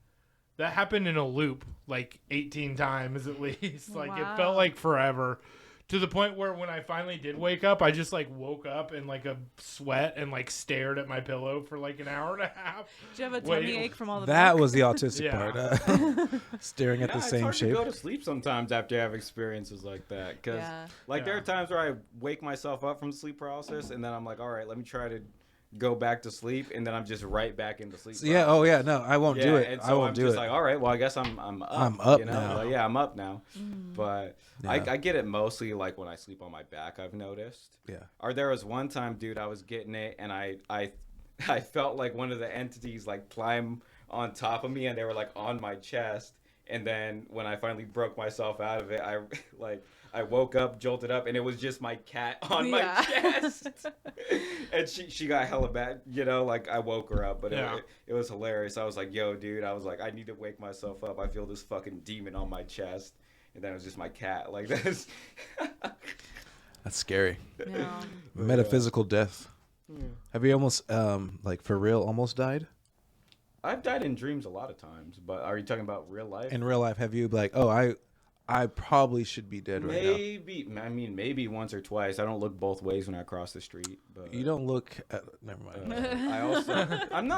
in a loop like 18 times at least. Like it felt like forever. To the point where when I finally did wake up, I just like woke up in like a sweat and like stared at my pillow for like an hour and a half. Did you have a tummy ache from all the That milk? was the autistic Yeah. part. Staring at the It's same hard shape. to go to sleep sometimes after you have experiences like that. Because there are times where I wake myself up from sleep paralysis, and then I'm like, all right, let me try to go back to sleep, and then I'm just right back into sleep. Yeah. Oh yeah. No, I won't do it. And so I won't I'm do just it. like, all right, well, I guess I'm up. I'm up you know? now. Like, yeah, I'm up now. But Yeah. I get it mostly like when I sleep on my back. I've noticed. Yeah. Or there was one time, dude, I was getting it, and I felt like one of the entities like climb on top of me, and they were like on my chest. And then when I finally broke myself out of it, I woke up, jolted up, and it was just my cat on my chest. And she got hella bad, you know, like I woke her up, but it was hilarious. I was like, yo, dude, I was like, I need to wake myself up. I feel this fucking demon on my chest. And then it was just my cat. Like that's scary. No. Metaphysical death. Have you almost like for real almost died? I've died in dreams a lot of times, but are you talking about real life? In real life, have you like, oh, I probably should be dead right now? Maybe once or twice. I don't look both ways when I cross the street. But You don't look at, never mind. I'm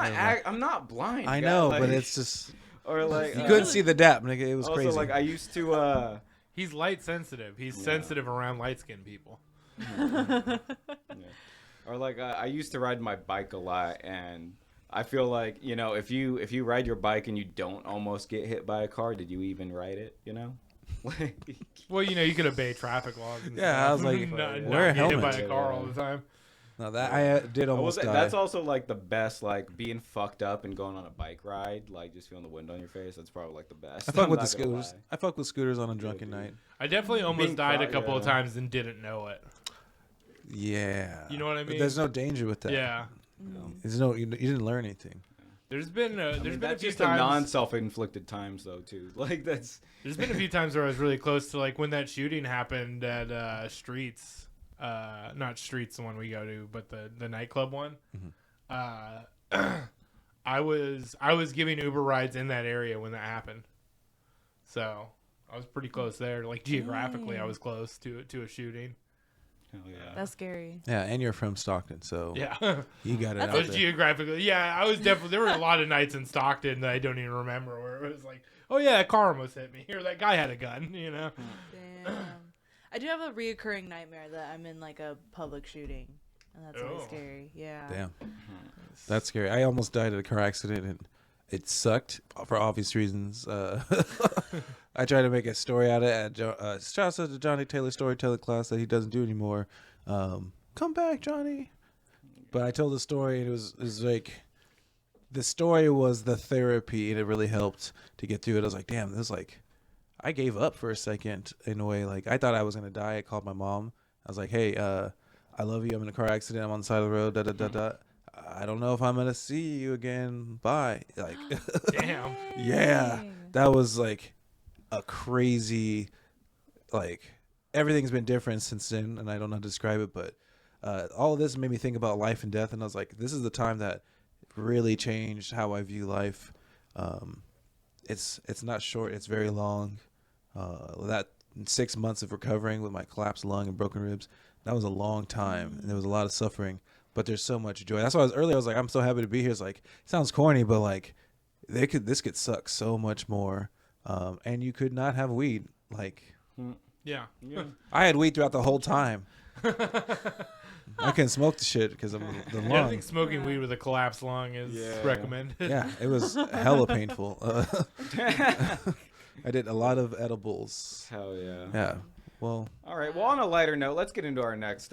not blind. I guy. know, Like, but it's just or like you couldn't see the dap, nigga. It was also, crazy. like I used to. He's light sensitive. He's sensitive around light skinned people. Yeah. Or like I used to ride my bike a lot, and I feel like, you know, if you ride your bike and you don't almost get hit by a car, did you even ride it? You know. Well, you know, you could obey traffic laws. And Yeah, stuff. I was like, not wear a get hit by helmet. a car all the time. no, that I did almost die. That's also like the best, like being fucked up and going on a bike ride, like just feeling the wind on your face. That's probably like the best. I fuck I'm with the not gonna scooters. lie. I fuck with scooters on a drunken dude. night. I definitely almost Being died a caught, couple of yeah. times and didn't know it. Yeah. You know what I But mean? there's no danger with that. Yeah. There's no. You didn't learn anything. There's been a few That's just times. the non-self-inflicted times, though, too. Like that's. There's been a few times where I was really close to, like when that shooting happened at Streets, not Streets, the one we go to, but the nightclub one. I was giving Uber rides in that area when that happened, so I was pretty close there. Like geographically, I was close to a shooting. Hell yeah. That's scary. Yeah, and you're from Stockton, so Yeah, you got it That's out I was there. geographically. Yeah, I was definitely. There were a lot of nights in Stockton that I don't even remember where it was like, oh yeah, that car almost hit me, or that guy had a gun. You know. Damn. I do have a reoccurring nightmare that I'm in like a public shooting, and that's always Oh. scary. Yeah. Damn, that's scary. I almost died in a car accident, and it sucked for obvious reasons. I tried to make a story out of it. Shout out to Johnny Taylor storytelling class that he doesn't do anymore. Come back, Johnny. But I told the story, and it was like the story was the therapy, and it really helped to get through it. I was like, damn, this is like I gave up for a second in a way. Like I thought I was gonna die. I called my mom. I was like, hey, I love you. I'm in a car accident. I'm on the side of the road. Da da da da. I don't know if I'm gonna see you again. Bye. Like, Damn. yeah, Dang. that was like a crazy, like everything's been different since then, and I don't know how to describe it, but all of this made me think about life and death, and I was like, this is the time that really changed how I view life. It's not short; it's very long. That 6 months of recovering with my collapsed lung and broken ribs, that was a long time, and there was a lot of suffering. But there's so much joy. That's why I was like, I'm so happy to be here. It's like, it sounds corny, but like, this could suck so much more. And you could not have weed. Like, Yeah. I had weed throughout the whole time. I couldn't smoke the shit because of the Yeah, I lung. think smoking weed with a collapsed lung is recommended. Yeah, it was hella painful. I did a lot of edibles. Hell yeah. Yeah, Well, All right. Well, on a lighter note, let's get into our next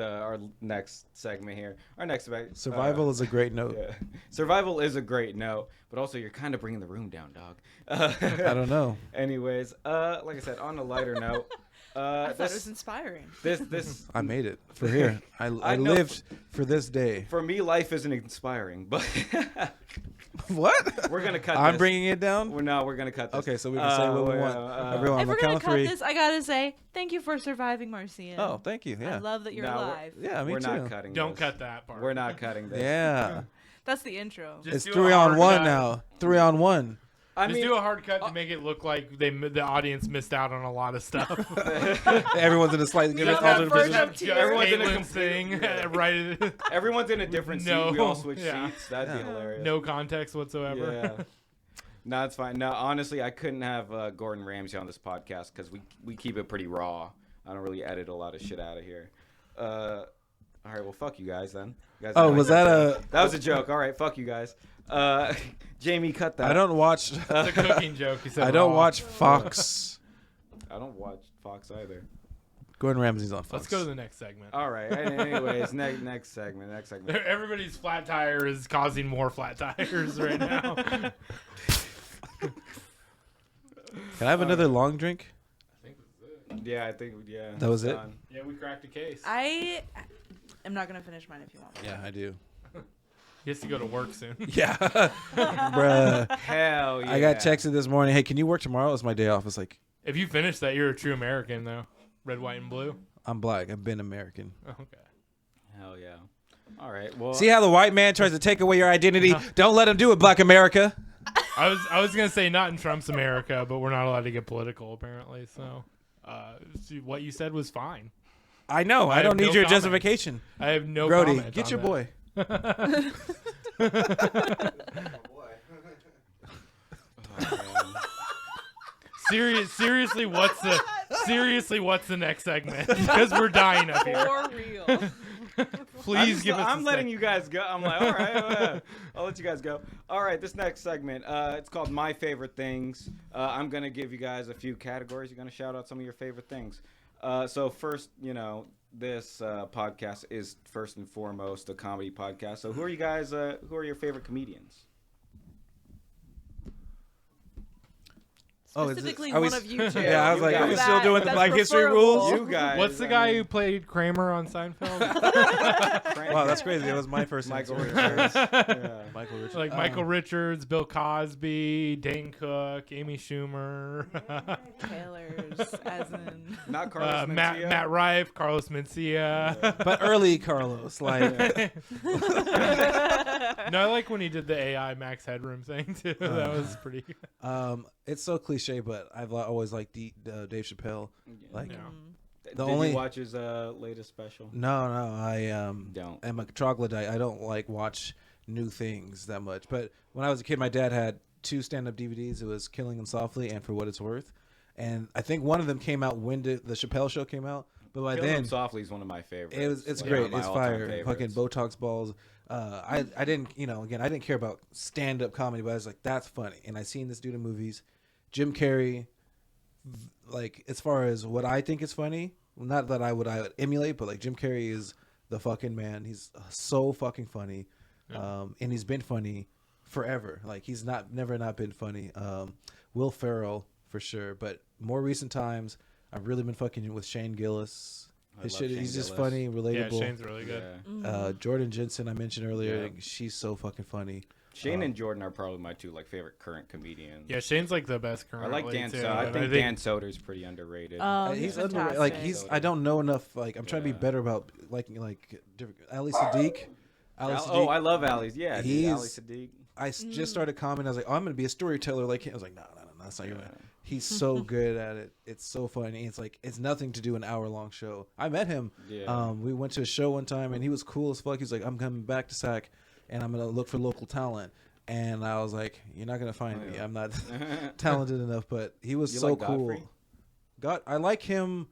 segment here. Our next survival is a great note. Yeah. Survival is a great note, but also you're kind of bringing the room down, dog. I don't know. Anyways, like I said, on a lighter note, I thought it was inspiring. this I made it for here. I know. lived for this day. For me, life isn't inspiring, but What? we're gonna cut. I'm this. bringing it down. We're gonna cut this. Okay, so we can say what we want. Everyone, If on we're the count gonna of cut three. this, I gotta say thank you for surviving, Marcian. Oh, thank you. I Yeah. love that you're No, we're- alive. Yeah, me we're too. not cutting. Don't this. cut that part. We're not cutting this. Yeah. That's the intro. Just It's do a 3 on hard 1 cut. now. 3 on 1. I Just mean, do a hard cut to make it look like the audience missed out on a lot of stuff. Everyone's in a slightly different that alternate first position. up to Just Everyone's in a Caitlin's complete- thing, right? everyone's in a different seat. No. We all switch Yeah. seats. That'd be Yeah. hilarious. No context whatsoever. Yeah. No, it's fine. No, honestly, I couldn't have Gordon Ramsay on this podcast because we keep it pretty raw. I don't really edit a lot of shit out of here. All right, well, fuck you guys then. You guys Oh, don't was like that a? That was a joke. All right, fuck you guys. Jamie, cut that. I don't watch. It's a cooking joke. He said I don't raw. watch Fox. I don't watch Fox either. Gordon Ramsay's on Fox. Let's go to the next segment. All right. Anyways, next segment. Everybody's flat tire is causing more flat tires right now. Can I have another long drink? Yeah, I think That was it's it? done. Yeah, we cracked a case. I am not gonna finish mine if you want. Yeah, I do. He has to go to work soon. Yeah, bruh. Hell yeah. I got texted this morning. Hey, can you work tomorrow? It's my day off. It's like If you finish that, you're a true American, though. Red, white, and blue. I'm black. I've been American. Oh, okay. Hell yeah. All right. Well, See how the white man tries to take away your identity? Don't let him do it, Black America. I was gonna say not in Trump's America, but we're not allowed to get political apparently. So, see, what you said was fine. I know. I have don't need no your comment. justification. I have no Brody, comment get on your that. boy. Seriously, what's the next segment? Because we're dying up here. For real. Please give us. I'm a letting sec. you guys go. I'm like, all right, I'll let you guys go. All right, this next segment, it's called My Favorite Things. I'm gonna give you guys a few categories. You're gonna shout out some of your favorite things. So first, this podcast is first and foremost a comedy podcast. So who are you guys? Who are your favorite comedians? Oh, is it- Specifically, are we one s- of you two. Yeah, I was like, are we still doing the That's Black History preferable. rules? You guys. What's the I guy mean, who played Kramer on Seinfeld? Wow, that's crazy. That was my first Michael answer. Richards. Yeah. Michael Richards. Like Michael Richards, Bill Cosby, Dane Cook, Amy Schumer, Taylor's, as in. Not Carlos Matt Mencia. Matt Rife, Carlos Mencia. But early Carlos, like No, I like when he did the AI Max Headroom thing too. That was pretty. it's so cliche, but I've always liked Dave Chappelle. Like, Yeah. The Did only- you watch his latest special? no, I Don't. am a troglodyte. I don't like watch new things that much. But when I was a kid, my dad had 2 stand-up DVDs. It was Killing Him Softly and For What It's Worth. And I think one of them came out when the Chappelle show came out. But by Killing then, Him Softly is one of my favorites. it's Like, great. one of my It's all-time fire. Fucking favorites. Botox balls. I didn't, again, I didn't care about stand-up comedy, but I was like, that's funny. And I seen this dude in movies. Jim Carrey, like, as far as what I think is funny, not that I would emulate, but like Jim Carrey is the fucking man. He's so fucking funny. And he's been funny forever. Like, he's never not been funny. Will Ferrell for sure, but more recent times I've really been fucking with Shane Gillis. I His love shit, Shane he's just Gillis. funny, Yeah, relatable. Shane's really good. Yeah. Jordan Jensen I mentioned earlier, Yeah. like, she's so fucking funny. Shane and Jordan are probably my 2 favorite current comedians. Yeah, Shane's like the best I currently. like Dan too. Soder. I And think Dan Soder's pretty underrated. He's He's underrated. Like, fantastic. I don't know enough. Like, I'm trying to be Yeah. better about liking like different. Ali Sadiq. Ali Oh, Sadiq. I love Ali's. Yeah, dude, He's- Ali Sadiq. Just started commenting. I was like, oh, I'm gonna be a storyteller like him. I was like, no, that's not your man. He's so good at it. It's so funny. It's like, it's nothing to do an hour-long show. I met him. Yeah. We went to a show one time, and he was cool as fuck. He's like, I'm coming back to SAC, and I'm gonna look for local talent. And I was like, you're not gonna find me. I'm not talented enough. But he was You so like cool. Godfrey? I like him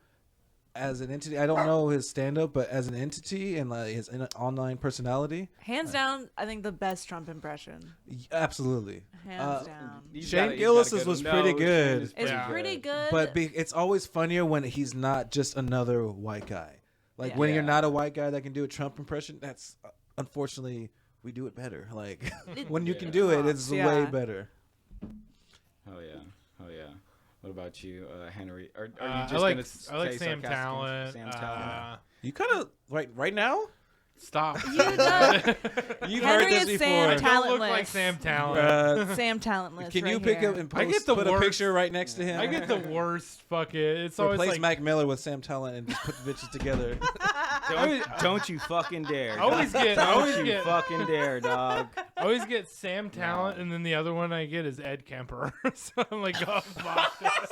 as an entity, I don't know his stand up, but as an entity and like his online personality, Hands down, I think the best Trump impression. absolutely. Hands down. Shane Gillis's was pretty good. It's Yeah. pretty good. But it's always funnier when he's not just another white guy. Like Yeah. when you're not a white guy that can do a Trump impression, that's unfortunately we do it better. Like when you can do it, it's Yeah. way better. Oh yeah. Oh yeah. What about you, Henry? Are you I just like gonna I like say Sam sarcastic Talent. Sam Talent. You kind of right now. Stop. You don't- You've Henry heard this is before. Sam I don't look Talentless. like Sam Talent. Sam Talentless. Can you right pick here. up and I post, get the put a worst- picture right next to him? I get the worst fucking. It's always Replace like Mac Miller with Sam Talent and just put the bitches together. Don't you fucking dare! I always dog. get- Don't you fucking dare, dog. I always get Sam Talent, and then the other one I get is Ed Kemper. So I'm like, oh fuck this.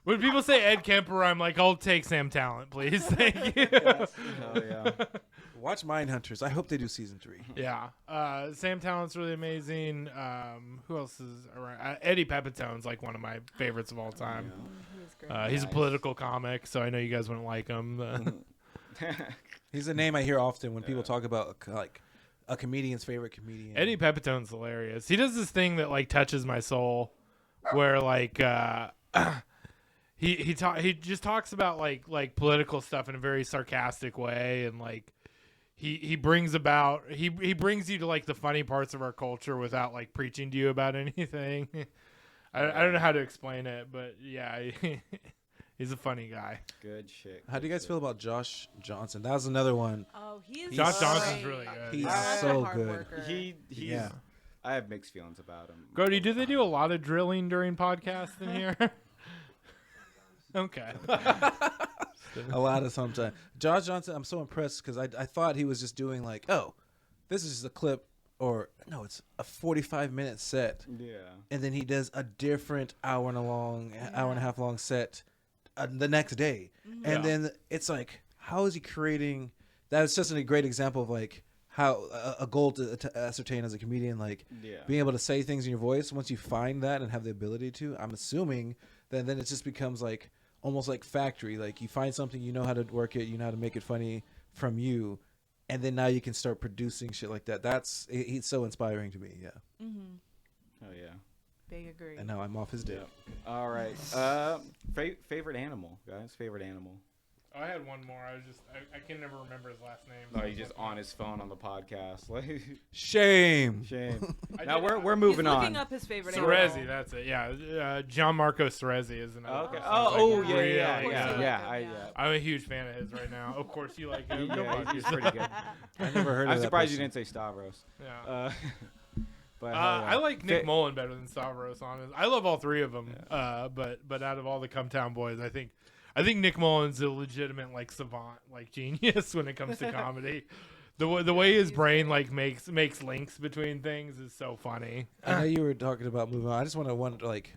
When people say Ed Kemper, I'm like, I'll take Sam Talent, please. Thank you. Oh yeah. Watch Mindhunters. I hope they do season 3. Yeah. Sam Talent's really amazing. Who else is around? Eddie Pepitone's like one of my favorites of all time. He's great. He's a Nice. political comic, so I know you guys wouldn't like him. He's a name I hear often when people talk about like a comedian's favorite comedian. Eddie Pepitone's hilarious. He does this thing that like touches my soul, where like he just talks about like political stuff in a very sarcastic way, and like he brings about he brings you to like the funny parts of our culture without like preaching to you about anything. I don't know how to explain it, but yeah, he's a funny guy. Good shit. How do you guys feel about Josh Johnson? That was another one. Oh, he's Josh great. Johnson's really good. He's Such a so hard good. worker. He's. Yeah. I have mixed feelings about him. Grody, do they do a lot of drilling during podcasts in here? Okay. A lot of sometimes. Josh Johnson, I'm so impressed because I thought he was just doing like, oh, this is just a clip, or no, it's a 45-minute set, Yeah. and then he does a different hour and a half long set the next day, and then it's like, how is he creating? That's just a great example of like how a goal to ascertain as a comedian, like Yeah. being able to say things in your voice. Once you find that and have the ability to, I'm assuming then it just becomes like almost like factory. Like you find something, you know how to work it, you know how to make it funny from you, and then now you can start producing shit like that. He's so inspiring to me. Yeah. Oh yeah. Big agree. And now I'm off his dick. All right. Favorite animal, guys. Favorite animal. I had one more. I can never remember his last name. No, he's just on his phone on the podcast. Like, Shame. shame. I Now did- we're He's moving looking on. up his favorite Cerezi, animal. that's it. Yeah, Gianmarco Cerezi is another. Okay. person. Oh, Like, yeah, really, yeah, Of course yeah, you like yeah. him, yeah. I'm a huge fan of his right now. Of course, you like him. Come Yeah, on. he's pretty good. I never heard of I'm that surprised you person. didn't say Stavros. Yeah. But I like Nick Fa- Mullen better than Stavros. Honest, I love all three of them. But out of all the Cumtown boys, I think Nick Mullen's a legitimate like savant, like genius when it comes to comedy. The way his brain like makes links between things is so funny. I know you were talking about moving on. I just want to wonder, like,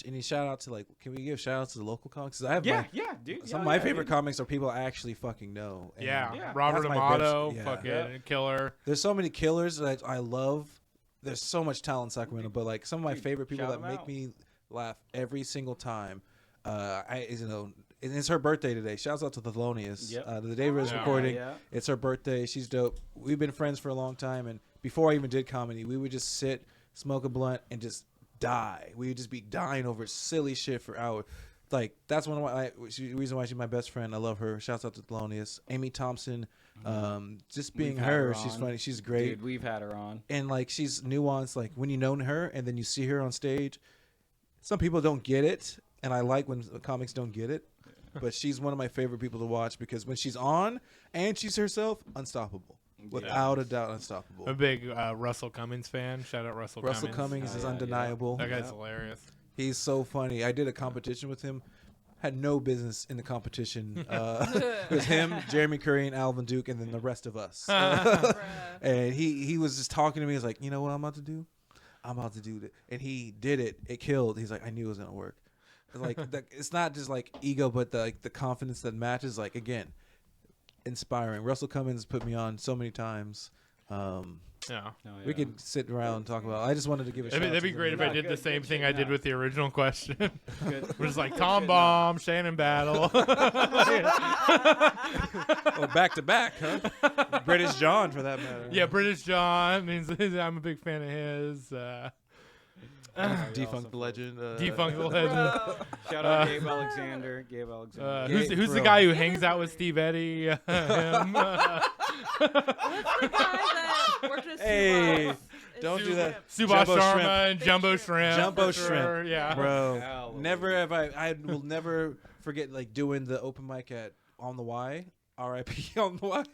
any shout out to, like, can we give shout outs to the local comics? 'Cause I have Yeah, yeah, dude. some yeah, of my yeah, favorite dude. comics are people I actually fucking know. And Yeah, Yeah. Robert That's my Amato, best- yeah. fucking Yeah. killer. There's so many killers that I love. There's so much talent in Sacramento, but like some of my Dude, favorite people shout that 'em make out. me laugh every single time. It's her birthday today. Shouts out to Thelonious. Yep. The day we're Yeah. recording, Yeah. it's her birthday. She's dope. We've been friends for a long time, and before I even did comedy, we would just sit, smoke a blunt, and just die. We would just be dying over silly shit for hours. Like that's one of the reason why she's my best friend. I love her. Shouts out to Thelonious. Amy Thompson, just being We've had her, her she's on. funny. She's great. Dude, we've had her on. And like she's nuanced. Like when you know her and then you see her on stage, some people don't get it, and I like when comics don't get it. But she's one of my favorite people to watch because when she's on and she's herself, unstoppable, without a doubt, unstoppable. I'm a big Russell Cummings fan. Shout out Russell Cummings is yeah, undeniable. That guy's Yeah. hilarious. He's so funny. I did a competition with him. Had no business in the competition. It was him, Jeremy Curry, and Alvin Duke, and then the rest of us. And he was just talking to me. He's like, you know what I'm about to do? I'm about to do it. And he did it. It killed. He's like, I knew it was gonna work. Like it's not just like ego, but the confidence that matches. Like again, inspiring. Russell Cummings put me on so many times. Yeah. Oh, We yeah. could sit around and talk about. I just wanted to give a shout. That'd be to great if them. I did the Good, same good thing shit, I did yeah. with the original question. Good. It was like Good Tom shit, Bomb, Shannon Battle. Oh, back to back, huh? British John, for that matter. Yeah, British John means I'm a big fan of his. Defunct legend. Defunct the legend. Shout out Gabe Alexander. Who's Yeah, the for guy real. who hangs out with Steve Eddy? Him. What's the guy that worked with Hey, Subas? don't do that. Subhash Jumbo Sharma shrimp. and Big Jumbo shrimp. Shrimp. Jumbo for shrimp. sure, yeah. Bro, Hallelujah. never have I will never forget like doing the open mic at On the Y. R.I.P. On the Y.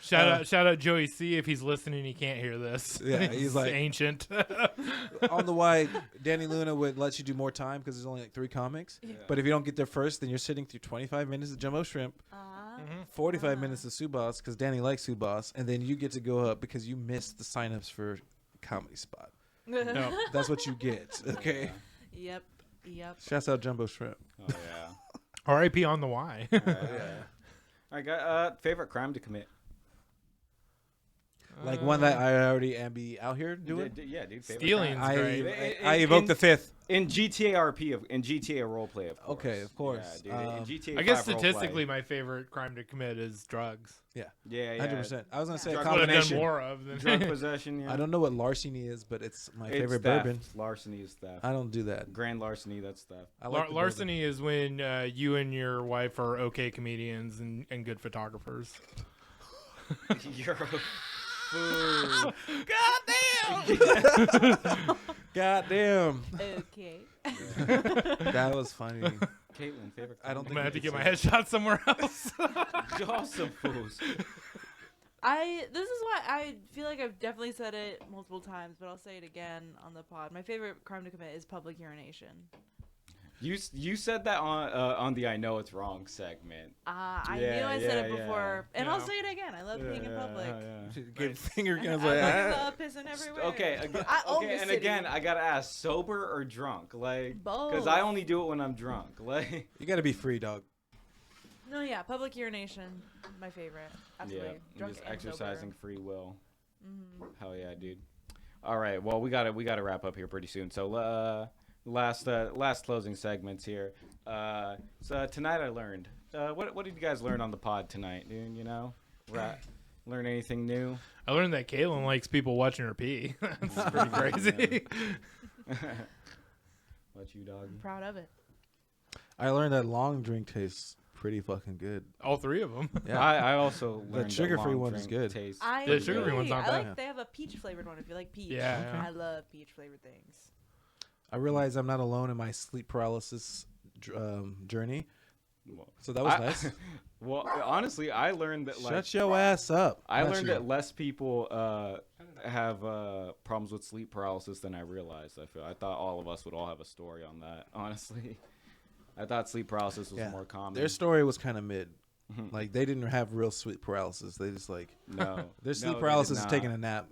Shout out Joey C if he's listening. He can't hear this. Yeah, he's like- ancient. On the Y, Danny Luna would let you do more time because there's only like 3 comics. Yeah. But if you don't get there first, then you're sitting through 25 minutes of Jumbo Shrimp, 45 minutes of Subas because Danny likes Subas, and then you get to go up because you missed the signups for Comedy Spot. No. That's what you get. Okay. Yep. Shouts out Jumbo Shrimp. Oh yeah. R.I.P. on the Y. All right, favorite crime to commit. Like one that I already am be out here doing. Yeah, dude. Favorite Stealing. crime. I evoke the 5th. In GTA RP, in GTA roleplay, of course. Okay, of course. Yeah, dude, in GTA I guess 5 roleplay. statistically, my favorite crime to commit is drugs. yeah, 100%. I was gonna say a Drug That's what I've done combination. more of than drug possession. Yeah. I don't know what larceny is, but it's my It's favorite theft. bourbon. Larceny is theft. I don't do that. Grand larceny, that's theft. I like the Larceny is when you and your wife are okay comedians and good photographers. You're a fool. bourbon. Goddamn, Okay. that was funny. Caitlin, favorite. I don't I'm think gonna have to you get my can say headshot somewhere else. Y'all some fools. This is why I feel like I've definitely said it multiple times, but I'll say it again on the pod. My favorite crime to commit is public urination. You said that on the I Know It's Wrong segment. I Yeah, knew I said it yeah, before, and yeah. I'll say it again. I love being in public. Give finger I guns love like pissing everywhere. Okay, again, I own okay, the and city. again, I gotta ask, sober or drunk? Like, Both. because I only do it when I'm drunk. Like, you gotta be free, dog. No, yeah, public urination, my favorite. Absolutely. yeah, Drunk just and exercising sober. free will. Hell yeah, dude. All right, well we gotta wrap up here pretty soon. So last closing segments here. So tonight I learned. What did you guys learn on the pod tonight, dude? You know, learn anything new? I learned that Caitlin likes people watching her pee. That's pretty crazy. What you, dog? I'm proud of it. I learned that long drink tastes pretty fucking good. All 3 of them. Yeah. I also The learned that sugar-free long one is drink good. tastes I The sugar-free agree. one's not I bad. like they have a peach flavored one if you like peach. Yeah, yeah. I love peach flavored things. I realize I'm not alone in my sleep paralysis journey, Well, so that was nice. Well, honestly, I learned that Shut your ass up. I Not learned you. that less people have problems with sleep paralysis than I realized. I thought all of us would all have a story on that. Honestly, I thought sleep paralysis was more common. Their story was kind of mid. Like they didn't have real sleep paralysis. They just like no, their sleep no, they paralysis did is not. taking a nap.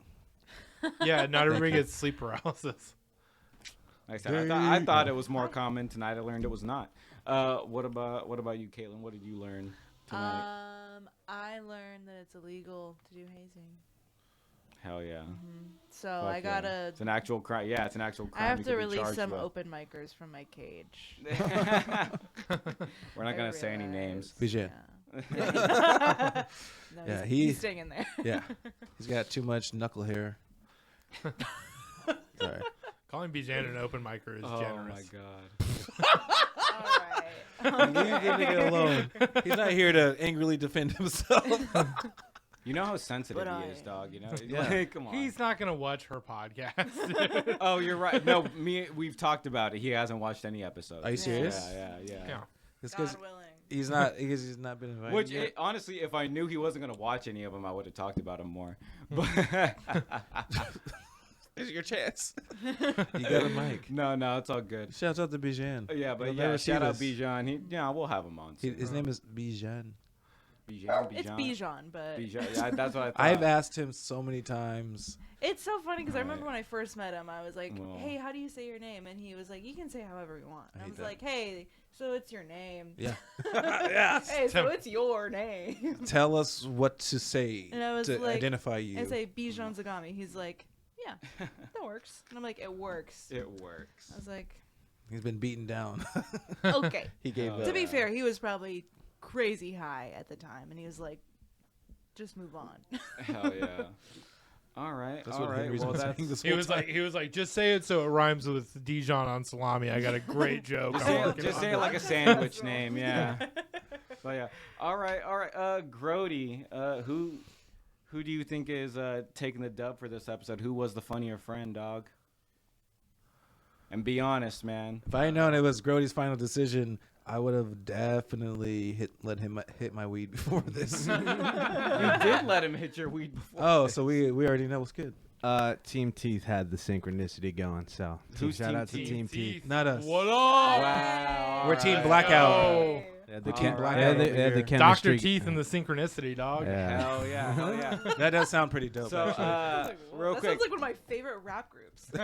Yeah, not everybody gets sleep paralysis. Like I said, I thought it was more common. Tonight I learned it was not. What about you, Caitlin? What did you learn tonight? I learned that it's illegal to do hazing. Hell yeah. So Fuck I yeah. gotta. It's an actual crime. Yeah, it's an actual crime. I have you to could be release charged some with. open micers from my cage. We're not gonna say any names. Bijan. Yeah. No, Yeah, he's staying in there. Yeah, he's got too much knuckle hair. Sorry. Calling Bijan an open micer is Oh generous. my god. All Leave right. the nigga alone. He's not here to angrily defend himself. You know how sensitive But he is, dog. You know. Yeah. Like, come on. He's not gonna watch her podcast. Oh, you're right. No, we've talked about it. He hasn't watched any episodes. Are you serious? Yeah. Yeah. It's because God willing. he's not been invited. Which, yet. honestly, if I knew he wasn't gonna watch any of them, I would have talked about him more. But This is your chance. You got a mic. no, it's all good. Shouts out to Bijan. Yeah, but You'll yeah, never see shout out this. Bijan. We'll have him on. soon. His name is Bijan. It's Bijan, but Bijan. Yeah, that's what I thought. I've asked him so many times. it's so funny because I remember Right. when I first met him, I was like, Well. "Hey, how do you say your name?" And he was like, "You can say however you want." And I hate was that. like, "Hey, so it's your name." Yeah. Yeah. Hey, so it's your name. Tell us what to say And I was to like, identify you. I say Bijan Zagami. He's like, "Yeah, that works." And I'm like, "It works." It works. I was like, He's been beaten down. "Okay." He gave Oh, up. To be yeah. fair, he was probably crazy high at the time, and he was like, "Just move on." Hell yeah. All right. That's all what right. Henry's Well, been that's saying this He whole was time. like, just say it so it rhymes with Dijon on salami. I got a great joke. Just I'm say, it, working just on. say it like a sandwich name, yeah. But yeah. All right. Grody, who do you think is taking the dub for this episode? Who was the funnier friend, dog? And be honest, man. If I had known it was Grody's final decision, I would have definitely let him hit my weed before this. You did let him hit your weed before. Oh, so we already know what's good. Team Teeth had the synchronicity going, so Who's shout Team out to Teeth? Team Teeth. Not us. What up? Wow. We're Team all right. Blackout. Yo. They had the, All chem- right. they had the, Over they had the here. chemistry. Dr. Teeth and the synchronicity, dog. Yeah. Hell yeah. Hell yeah. That does sound pretty dope. So, actually. real that quick. sounds like one of my favorite rap groups. It's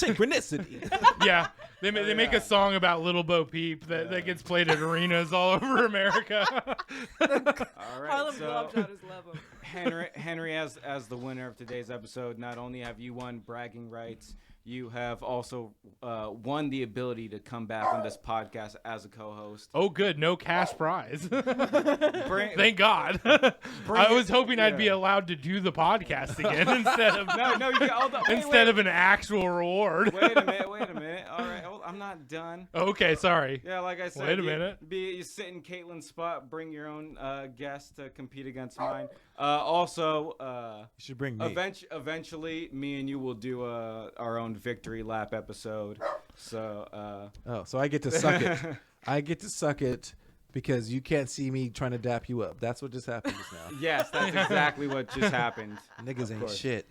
a synchronicity. Yeah, they make yeah. a song about Little Bo Peep that gets played at arenas all over America. All right. Harlem So, Globetrotters love him. Henry, as the winner of today's episode, not only have you won bragging rights, you have also won the ability to come back on this podcast as a co-host. Oh, good, no cash prize. Bring, Thank God. Bring I was it- hoping I'd be yeah. allowed to do the podcast again instead of no, you hold on. instead of an actual reward. Wait a minute. All right, I'm not done. Okay, sorry. Yeah, like I said, Wait a minute. You sit in Kaitlin's spot, bring your own guest to compete against mine. Also, You should bring me. eventually, me and you will do our own victory lap episode. So, Oh, so I get to suck it. I get to suck it because you can't see me trying to dap you up. That's what just happened just now. yes, that's exactly what just happened. Niggas ain't course. shit.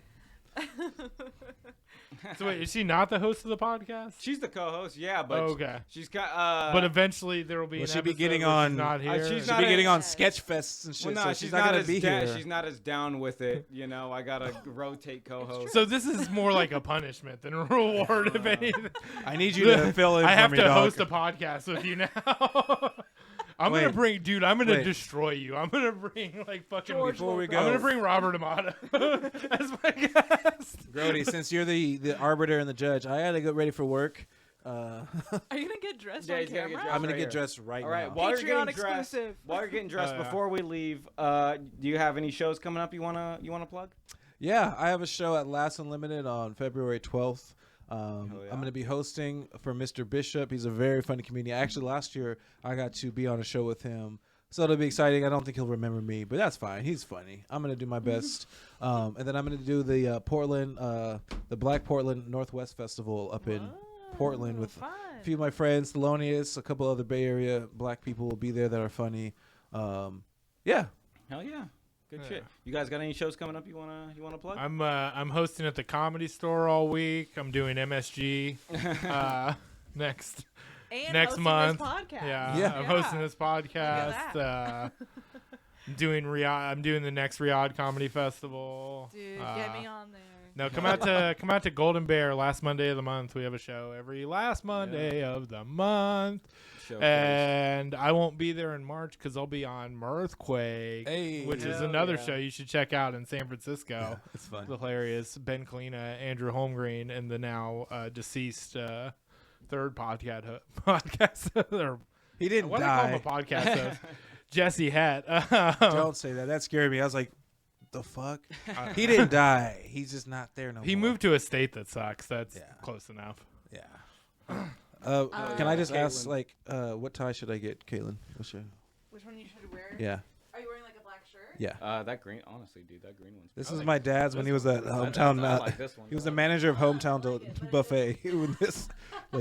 So wait, is she not the host of the podcast? She's the co-host, yeah, but Okay. she's got. But eventually there will be Well, an she'll be episode getting where on- she's not here. she's She'll not be a- getting on sketch fests and shit, well, no, so she's not gonna as be da- here. She's not as down with it, you know. I gotta rotate co-host. So this is more like a punishment than a reward, if anything. I need you to fill in I for have me, to dog. host a podcast with you now. I'm gonna Wait. destroy you. I'm gonna bring like fucking. Before we I'm go, gonna bring Robert Amato as my guest. Grody, since you're the arbiter and the judge, I gotta get ready for work. Are you gonna get dressed Yeah, on he's gonna get camera? dressed. I'm gonna right get here. dressed right All right, now. while you're Patreon getting dressed, exclusive. Yeah. before we leave, do you have any shows coming up you wanna plug? Yeah, I have a show at Last Unlimited on February 12th. yeah. I'm going to be hosting for Mr. Bishop. He's a very funny comedian. Actually, last year I got to be on a show with him, so it'll be exciting. I don't think he'll remember me, but that's fine. He's funny. I'm going to do my best, and then I'm going to do the the Black Portland Northwest Festival up in Portland with Fun. a few of my friends, Thelonious, a couple other Bay Area black people will be there that are funny. Yeah. Hell yeah, good Yeah. shit. You guys got any shows coming up you wanna plug? I'm hosting at the Comedy Store all week. I'm doing MSG next And next hosting month. This podcast. Yeah, Yeah. I'm hosting this Look podcast. at that. I'm doing I'm doing the next Riyadh Comedy Festival. Dude, get me on there. No, come out to Golden Bear last Monday of the month. We have a show every last Monday of the month. Showcase. And I won't be there in March because I'll be on Mirthquake, Hey. which is Hell another yeah. show you should check out in San Francisco. It's fun. Hilarious. Ben Kalina, Andrew Holmgreen, and the now deceased third podcast. or, He didn't what do I die. call him a podcast host? Jesse Het. Don't say that. That scared me. I was like, the fuck? He didn't die. He's just not there no more. He moved to a state that sucks. That's Yeah. close enough. Yeah. Can I just ask, Kaitlin. like, what tie should I get, Kaitlin? What's your... Which one you should wear? Yeah. Are you wearing like a black shirt? Yeah. That green, honestly, dude, that green one's. This I is like my dad's when he was at I hometown. like this one. He was the manager of hometown I like it. buffet.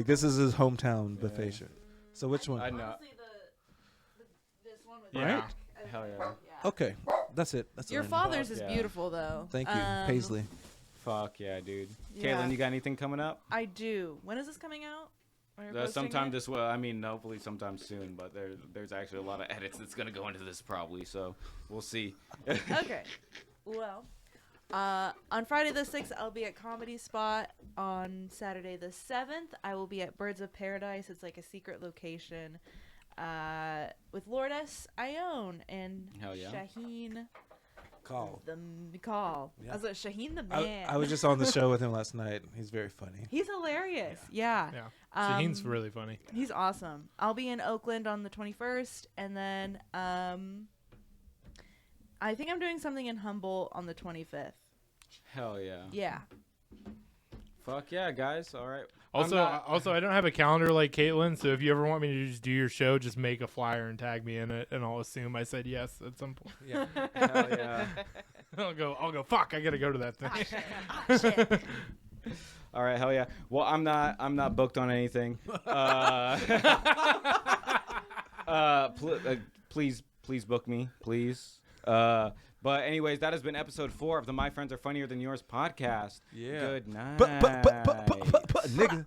This is his hometown buffet shirt. So which one? I know. Honestly, this one with Yeah. black. Hell yeah. Yeah. Okay, that's it. That's Your all I need. father's is Yeah. beautiful though. Thank you, Paisley. Fuck yeah, dude. Yeah. Kaitlin, you got anything coming up? I do. When is this coming out? We're posting Sometime it? this hopefully sometime soon. But there's actually a lot of edits that's gonna go into this probably. So we'll see. Okay. Well, on Friday the 6th, I'll be at Comedy Spot. On Saturday the 7th, I will be at Birds of Paradise. It's like a secret location with Lourdes Ione and Hell yeah. Shaheen Call. the Call. Yeah. I was like, Shaheen the man. I was just on the show with him last night. He's very funny. He's hilarious. Yeah. Yeah. Shaheen's really funny. He's awesome. I'll be in Oakland on the 21st, and then I think I'm doing something in Humboldt on the 25th. Hell yeah. Yeah. Fuck yeah, guys. All right. Also, I don't have a calendar like Kaitlin, so if you ever want me to just do your show, just make a flyer and tag me in it, and I'll assume I said yes at some point. Yeah. Hell yeah. I'll go. Fuck! I gotta go to that thing. Shit. All right, hell yeah. Well, I'm not booked on anything. Please book me, please. But anyways, that has been episode 4 of the My Friends Are Funnier Than Yours podcast. Yeah. Good night. Nigga.